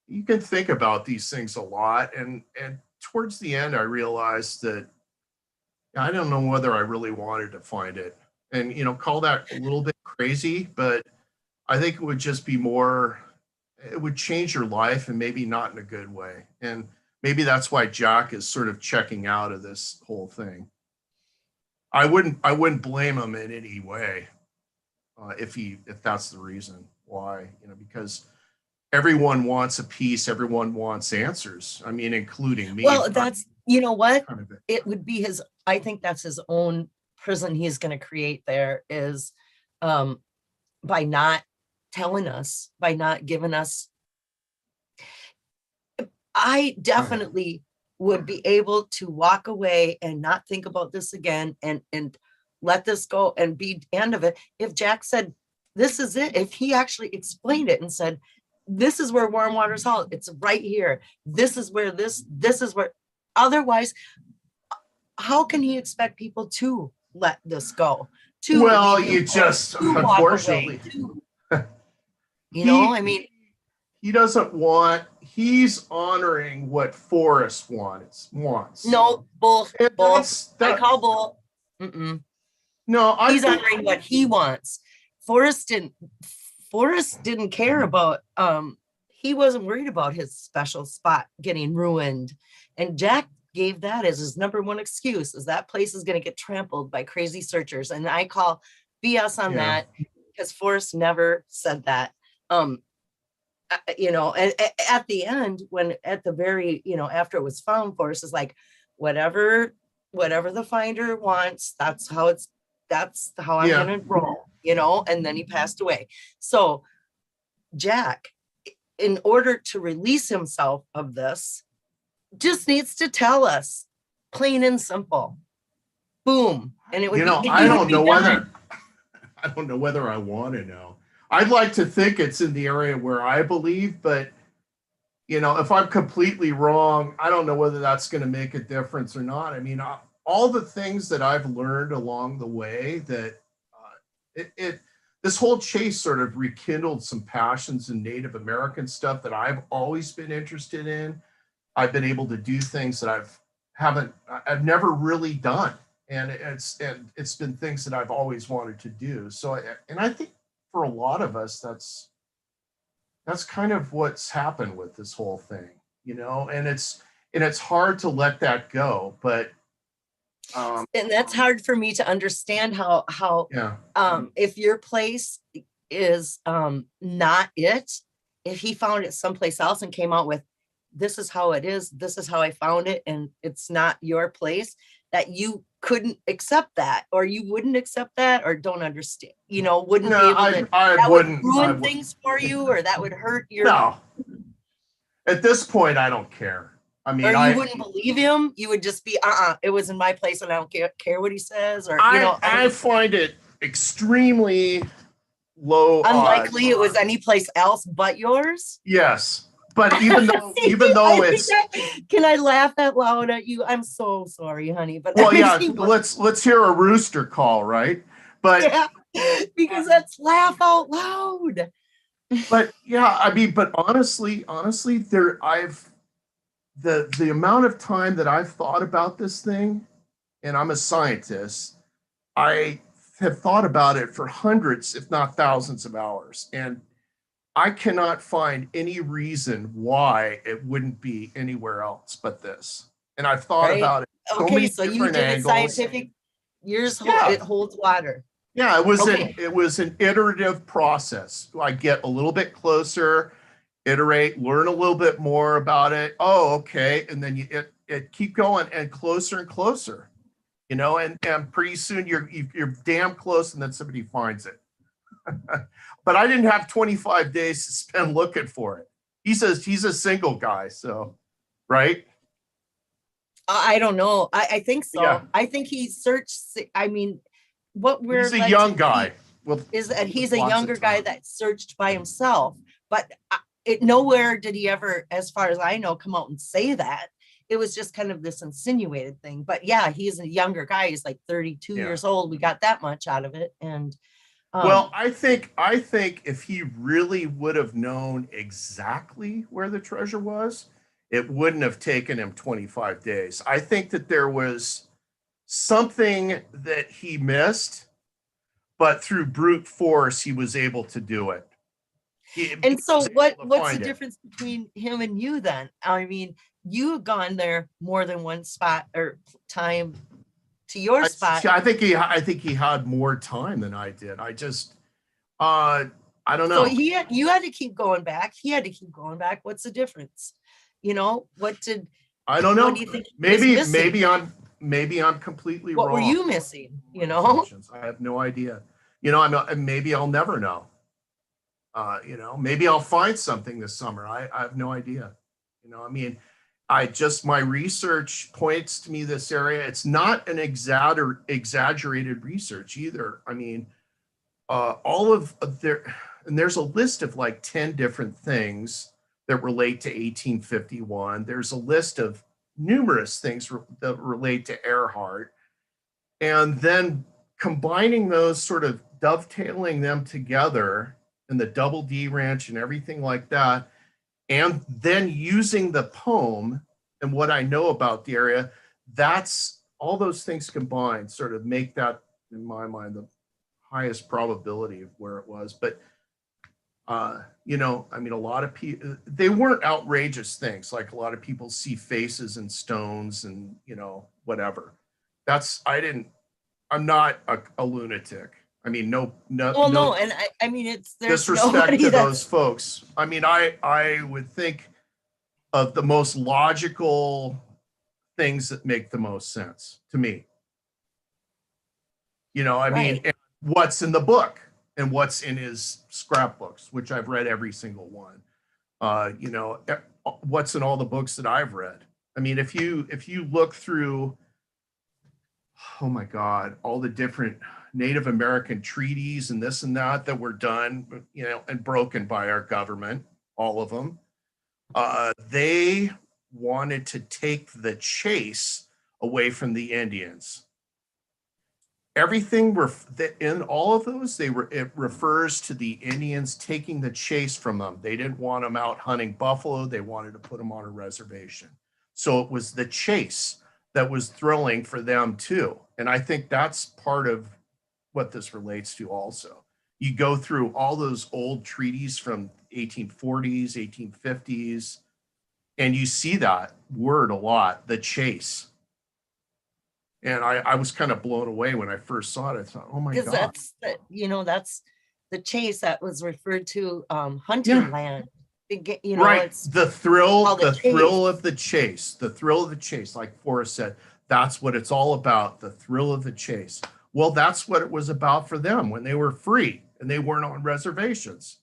you can think about these things a lot. And towards the end, I realized that I don't know whether I really wanted to find it. And, call that a little bit crazy, but I think it would just be it would change your life, and maybe not in a good way. And maybe that's why Jack is sort of checking out of this whole thing. I wouldn't blame him in any way if that's the reason why, because everyone wants a piece, everyone wants answers. Including me. Well, that's, what it would be I think that's his own prison he's going to create there, is by not telling us, by not giving us. I definitely would be able to walk away and not think about this again, and let this go and be the end of it. If Jack said, this is it, if he actually explained it and said, this is where Warm Waters Hall, it's right here. This is where this is where, otherwise, how can he expect people to let this go? You just, unfortunately, he doesn't want, he's honoring what Forrest wants. No, bull. I call bull. No, he's honoring what he wants. Forrest didn't care about, he wasn't worried about his special spot getting ruined. And Jack gave that as his number one excuse, is that place is going to get trampled by crazy searchers. And I call BS on Yeah. that, because Forrest never said that. You know, and at the end, when at the very, you know, after it was found, Forrest is like, whatever the finder wants, that's how I'm Yeah. gonna roll, you know. And then he passed away. So Jack, in order to release himself of this, just needs to tell us, plain and simple. Boom. And it would You be, know, he I would don't be know done. whether I want to know. I'd like to think it's in the area where I believe, but you know, if I'm completely wrong, I don't know whether that's going to make a difference or not. I mean, all the things that I've learned along the way, that this whole chase sort of rekindled some passions in Native American stuff that I've always been interested in. I've been able to do things that I've never really done, and it's been things that I've always wanted to do. So, and I think for a lot of us, that's kind of what's happened with this whole thing, you know. And it's hard to let that go, but And that's hard for me to understand how yeah. if your place is not it, if he found it someplace else and came out with, this is how it is, this is how I found it, and it's not your place, that you couldn't accept that, or you wouldn't accept that, or don't understand, you know, wouldn't be No, able to, I that would wouldn't. ruin things for you, or that would hurt your, No, at this point, I don't care. I mean, or you wouldn't believe him. You would just be, it was in my place and I don't care what he says, or, you know, I find it extremely low unlikely odds. it was any place else but yours. Yes, but even though it's, can I laugh that loud at you? I'm so sorry, honey, but well, yeah, let's hear a rooster call, right? But yeah, because that's laugh out loud. but yeah, I mean, but honestly, the amount of time that I've thought about this thing, and I'm a scientist, I have thought about it for hundreds, if not thousands of hours. And I cannot find any reason why it wouldn't be anywhere else but this. And I've thought Right. about it so Okay, many so you different did it angles. scientific. Yours Yeah. it holds water. Yeah, Okay. it was an iterative process. I get a little bit closer, iterate, learn a little bit more about it. Oh, okay. And then it keep going and closer, you know, and pretty soon you're damn close, and then somebody finds it. But I didn't have 25 days to spend looking for it. He says he's a single guy, so right. I don't know. I think so. Yeah. I think he searched. I mean, what we're He's a led to young guy believe is that he's a lots of younger guy time. that searched by himself. But nowhere did he ever, as far as I know, come out and say that. It was just kind of this insinuated thing. But yeah, he's a younger guy. He's like 32 Yeah. years old. We got that much out of it. And well, I think if he really would have known exactly where the treasure was, it wouldn't have taken him 25 days. I think that there was something that he missed, but through brute force, he was able to do it. And so what's the difference between him and you then? I mean, you have gone there more than one spot or time to your spot. I think he had more time than I did. I just I don't know. So you had to keep going back. He had to keep going back. What's the difference? You know, I don't know. What do you think? Maybe I'm completely wrong. What were you missing? You know, I have no idea. You know, maybe I'll never know. You know, maybe I'll find something this summer. I have no idea. You know, I mean, my research points to me this area. It's not an exaggerated research either. I mean, all of there, and there's a list of like 10 different things that relate to 1851. There's a list of numerous things that relate to Earhart. And then combining those, sort of dovetailing them together, and the Double D Ranch and everything like that, and then using the poem and what I know about the area, that's all those things combined sort of make that, in my mind, the highest probability of where it was. But You know, I mean, a lot of people, they weren't outrageous things. Like a lot of people see faces and stones and, you know, whatever. I'm not a lunatic. I mean, Well, no no, and I mean, there's disrespect nobody to that's those folks. I mean, I would think of the most logical things that make the most sense to me. You know, I mean, right. what's in the book and what's in his scrapbooks, which I've read every single one. You know, what's in all the books that I've read. I mean, if you look through, oh my God, all the different Native American treaties and this and that were done, you know, and broken by our government, all of them, they wanted to take the chase away from the Indians. Everything in all of those, it refers to the Indians taking the chase from them. They didn't want them out hunting buffalo. They wanted to put them on a reservation. So it was the chase that was thrilling for them too. And I think that's part of what this relates to also. You go through all those old treaties from 1840s, 1850s, and you see that word a lot, the chase. And I was kind of blown away when I first saw it. I thought, oh my Because God. that's the chase that was referred to hunting Yeah. land. Right. It's The thrill, called the a chase. thrill of the chase, the thrill of the chase, like Forrest said, that's what it's all about, the thrill of the chase. Well, that's what it was about for them when they were free and they weren't on reservations.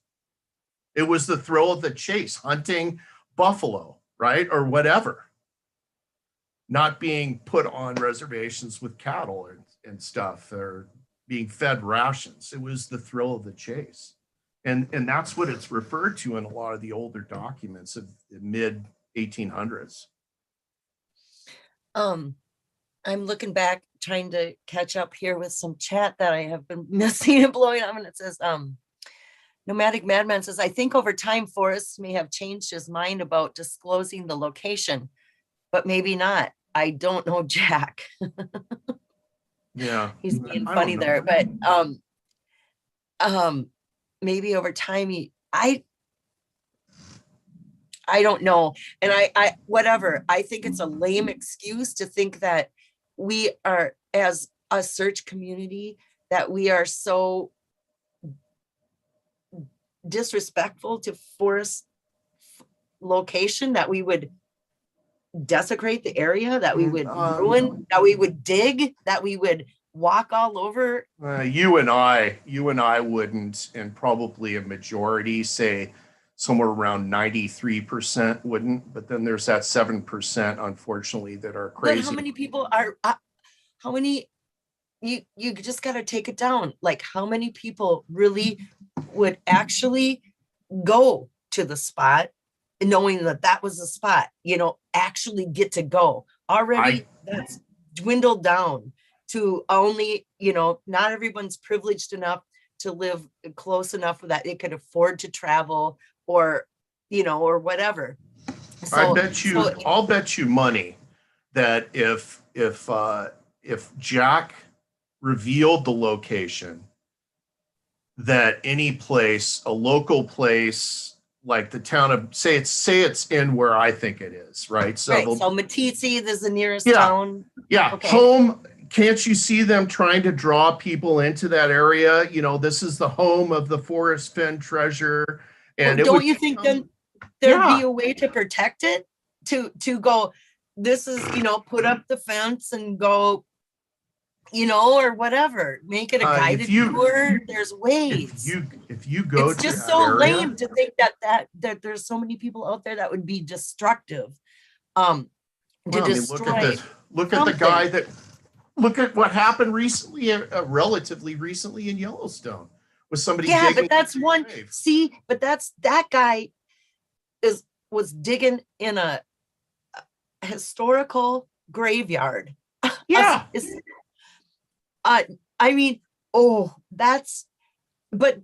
It was the thrill of the chase, hunting buffalo, right? Or whatever. Not being put on reservations with cattle and stuff, or being fed rations. It was the thrill of the chase. And that's what it's referred to in a lot of the older documents of the mid 1800s. Um, I'm looking back, trying to catch up here with some chat that I have been missing and blowing up. And it says, Nomadic Madman says, I think over time, Forrest may have changed his mind about disclosing the location, but maybe not. I don't know, Jack. Yeah. He's being I funny don't know. there, but maybe over time I don't know. And I whatever. I think it's a lame excuse to think that we are, as a search community, that we are so disrespectful to forest location that we would desecrate the area, that we would ruin, that we would dig, that we would walk all over. You and I wouldn't, and probably a majority, say somewhere around 93% wouldn't, but then there's that 7%, unfortunately, that are crazy. But how many people are, how many, you just got to take it down. Like, how many people really would actually go to the spot knowing that that was the spot, actually get to go already? That's dwindled down to only, not everyone's privileged enough to live close enough that they could afford to travel, or, or whatever. I'll bet you money that if Jack revealed the location, that any place, a local place, like the town of, say it's in where I think it is, right? So Matisi is the nearest town. Yeah. Okay. Home. Can't you see them trying to draw people into that area? This is the home of the Forrest Fenn treasure. And don't you think then there'd be a way to protect it? To go, this is, put up the fence and go, or whatever, make it a guided tour. There's ways. If you go, it's just so lame to think that there's so many people out there that would be destructive. Destroy. Look at the guy that. Look at what happened recently, relatively recently in Yellowstone, with somebody. Yeah, but that's one. See, but that guy was digging in a historical graveyard. Yeah. I mean, but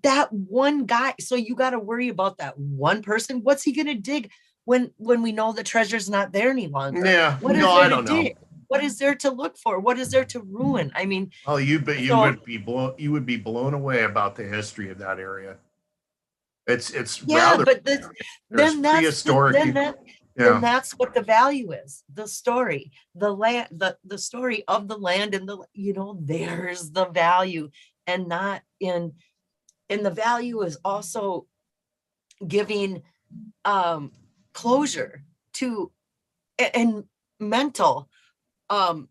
that one guy. So you got to worry about that one person. What's he going to dig when we know the treasure's not there any longer? Yeah. I don't know. What is there to look for? What is there to ruin? I mean, you would be blown away about the history of that area. It's Yeah, rather, but there's then that's the prehistoric. then Yeah. that's what the value is. The story, the land, the story of the land and there's the value, and not and the value is also giving closure to and mental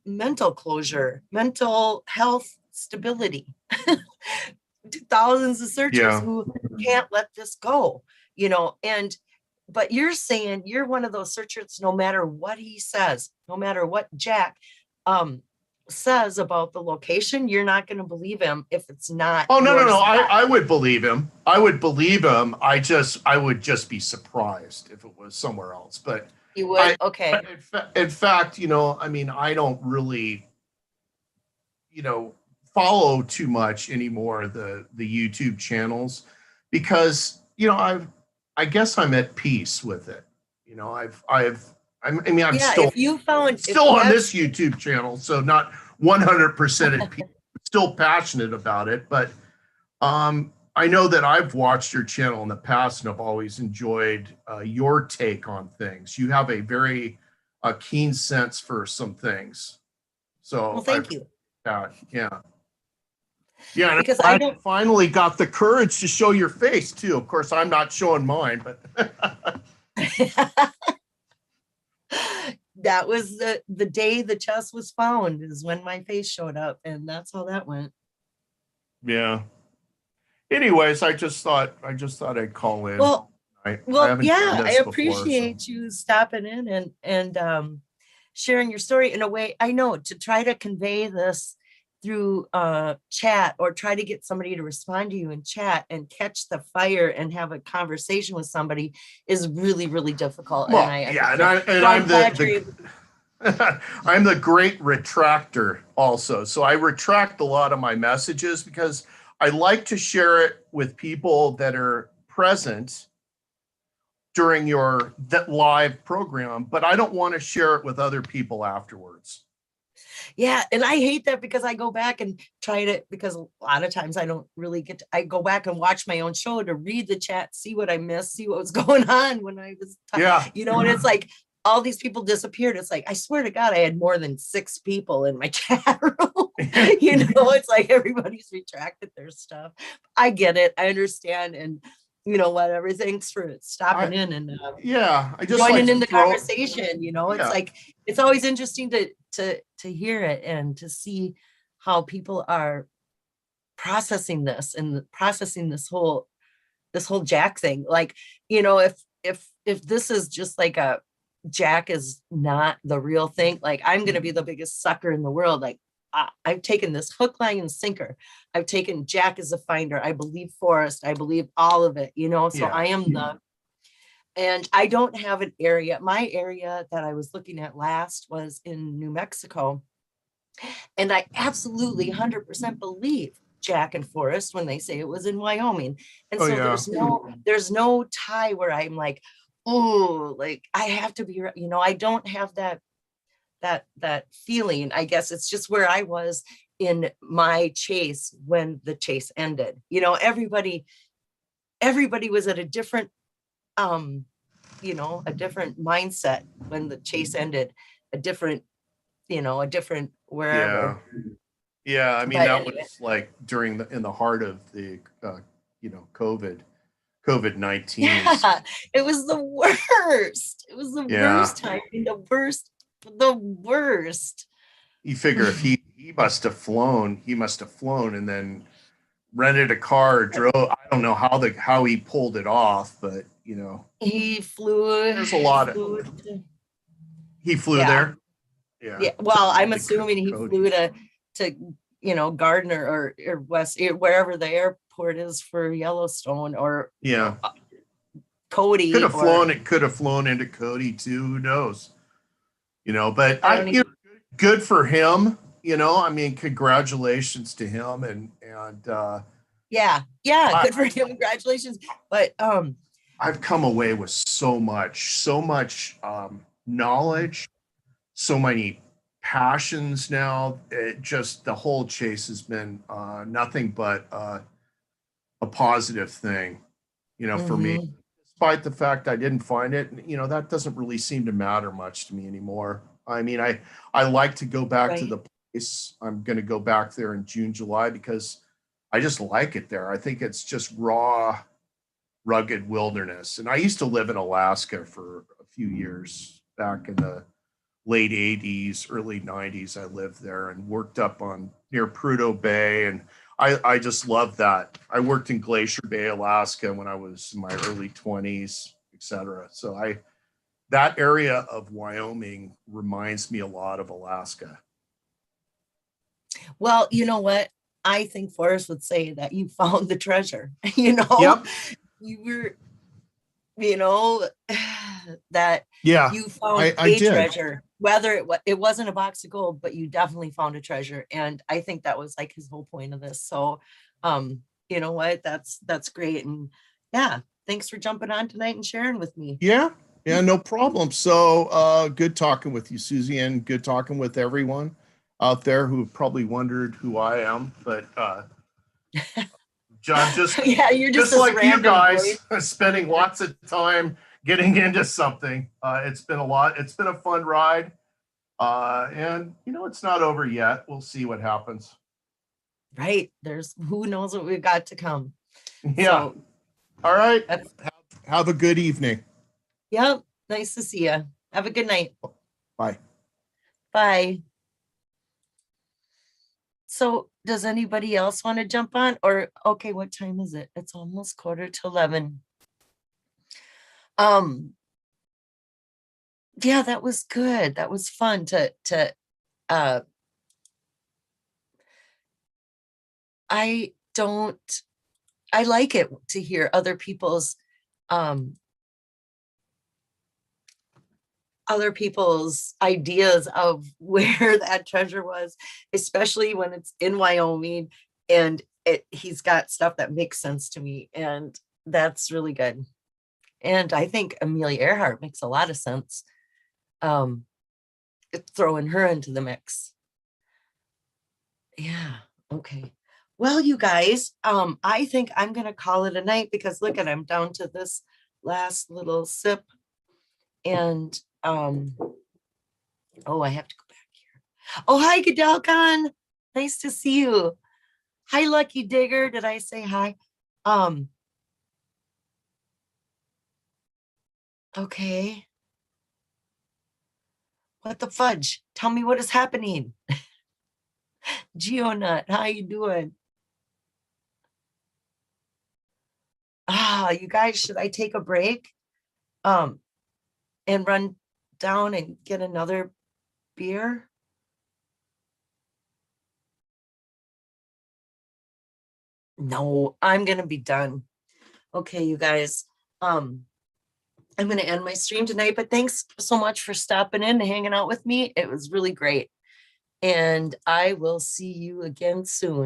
mental closure, mental health stability. Thousands of searchers Yeah. who can't let this go, and but you're saying you're one of those searchers, no matter what he says, no matter what Jack um says about the location, you're not going to believe him if it's not Oh, no, no, your no. spot. I would believe him. I would believe him. I would just be surprised if it was somewhere else. But You would? I, Okay. in fact, I mean, I don't really, follow too much anymore the YouTube channels because, I guess I'm at peace with it. I mean, I'm Yeah, still if you found, if still on that's, this YouTube channel, so not 100% at peace, still passionate about it, but I know that I've watched your channel in the past and I've always enjoyed your take on things. You have a very keen sense for some things. well, So I've, thank you. yeah. Yeah, and I'm Because I glad you don't, finally got the courage to show your face too. Of course, I'm not showing mine, but that was the day the chest was found is when my face showed up, and that's how that went. yeah. Anyways, I just thought I'd call in. Well, I well, haven't done yeah, I this before, so appreciate you stopping in and sharing your story in a way. I know to try to convey this through chat, or try to get somebody to respond to you in chat and catch the fire and have a conversation with somebody is really, really difficult. And well, I yeah, understand. and So I'm I'm glad you're able. I'm the great retractor also. So I retract a lot of my messages because I like to share it with people that are present during your that live program, but I don't want to share it with other people afterwards. Yeah, and I hate that because I go back and try to, because a lot of times I don't really get to, I go back and watch my own show to read the chat, see what I missed, see what was going on when I was, Yeah. and it's like all these people disappeared. It's like, I swear to God, I had more than 6 people in my chat room. It's like everybody's retracted their stuff. I get it. I understand. And whatever. Thanks for stopping I in and yeah, I just like joining to in the throw conversation. It's yeah. like it's always interesting to hear it and to see how people are processing this and processing this whole Jack thing. Like, if this is just like a Jack is not the real thing, like I'm gonna be the biggest sucker in the world. Like I've taken this hook, line, and sinker. I've taken Jack as a finder. I believe Forrest. I believe all of it. So Yeah. I am and I don't have an area. My area that I was looking at last was in New Mexico. And I absolutely 100% believe Jack and Forrest when they say it was in Wyoming. And Oh so yeah. there's no tie where I'm like, oh, like I have to be, I don't have that feeling. I guess it's just where I was in my chase when the chase ended. Everybody was at a different um a different mindset when the chase ended, a different Yeah. wherever. Yeah, I mean But that anyway, was like during in the heart of the COVID-19. yeah, it was the worst. It was the Yeah. worst time, the worst. You figure if he must have flown and then rented a car or drove. I don't know how he pulled it off, but He flew, there's a lot of flew, he flew yeah, there. Yeah. yeah. Well, I'm The assuming he flew Cody. to Gardner or West, wherever the airport is for Yellowstone, or Yeah. Could Cody, have or flown. It could have flown into Cody too. Who knows? But I don't even. good for him. I mean, congratulations to him, and Yeah, yeah, I, good for him. Congratulations. But I've come away with so much knowledge, so many passions now. It just the whole chase has been nothing but a positive thing. for me, Mhm. despite the fact I didn't find it, that doesn't really seem to matter much to me anymore. I mean, I like to go back to Right. the place. I'm going to go back there in June, July because I just like it there. I think it's just raw, rugged wilderness. And I used to live in Alaska for a few years back in the late 80s, early 90s. I lived there and worked up on near Prudhoe Bay. And I just love that. I worked in Glacier Bay, Alaska when I was in my early 20s, etc. So that area of Wyoming reminds me a lot of Alaska. Well, you know what? I think Forrest would say that you found the treasure. You know, Yep. you were, you know, that Yeah, you found I a did. treasure. Whether it wasn't a box of gold, but you definitely found a treasure. And I think that was like his whole point of this. So, you know what? That's great. And yeah, thanks for jumping on tonight and sharing with me. Yeah, yeah, no problem. So good talking with you, Susie, and good talking with everyone out there who have probably wondered who I am. But John, Yeah, you're just just this like you random voice. guys, spending lots of time getting into something. It's been a lot. It's been a fun ride, and it's not over yet. We'll see what happens. Right. There's who knows what we've got to come. Yeah. So All right. that's, Have a good evening. yep. Nice to see you. Have a good night. Bye. Bye. So does anybody else want to jump on? Or okay, what time is it? It's almost 11:15. Um, yeah, that was good. That was fun to uh I don't I like it to hear um other people's ideas of where that treasure was, especially when it's in Wyoming and he's got stuff that makes sense to me. And that's really good. And I think Amelia Earhart makes a lot of sense. Um, Throwing her into the mix. Yeah. Okay. Well, you guys, I think I'm gonna call it a night because look at I'm down to this last little sip. And oh, I have to go back here. Oh, hi, Gadalcon. Nice to see you. Hi, Lucky Digger. Did I say hi? Um, okay. What the fudge? Tell me what is happening. Geonut, how you doing? Ah, you guys, should I take a break? Um, and run down and get another beer? No, I'm gonna be done. Okay, you guys. I'm gonna end my stream tonight, but thanks so much for stopping in and hanging out with me. It was really great. And I will see you again soon.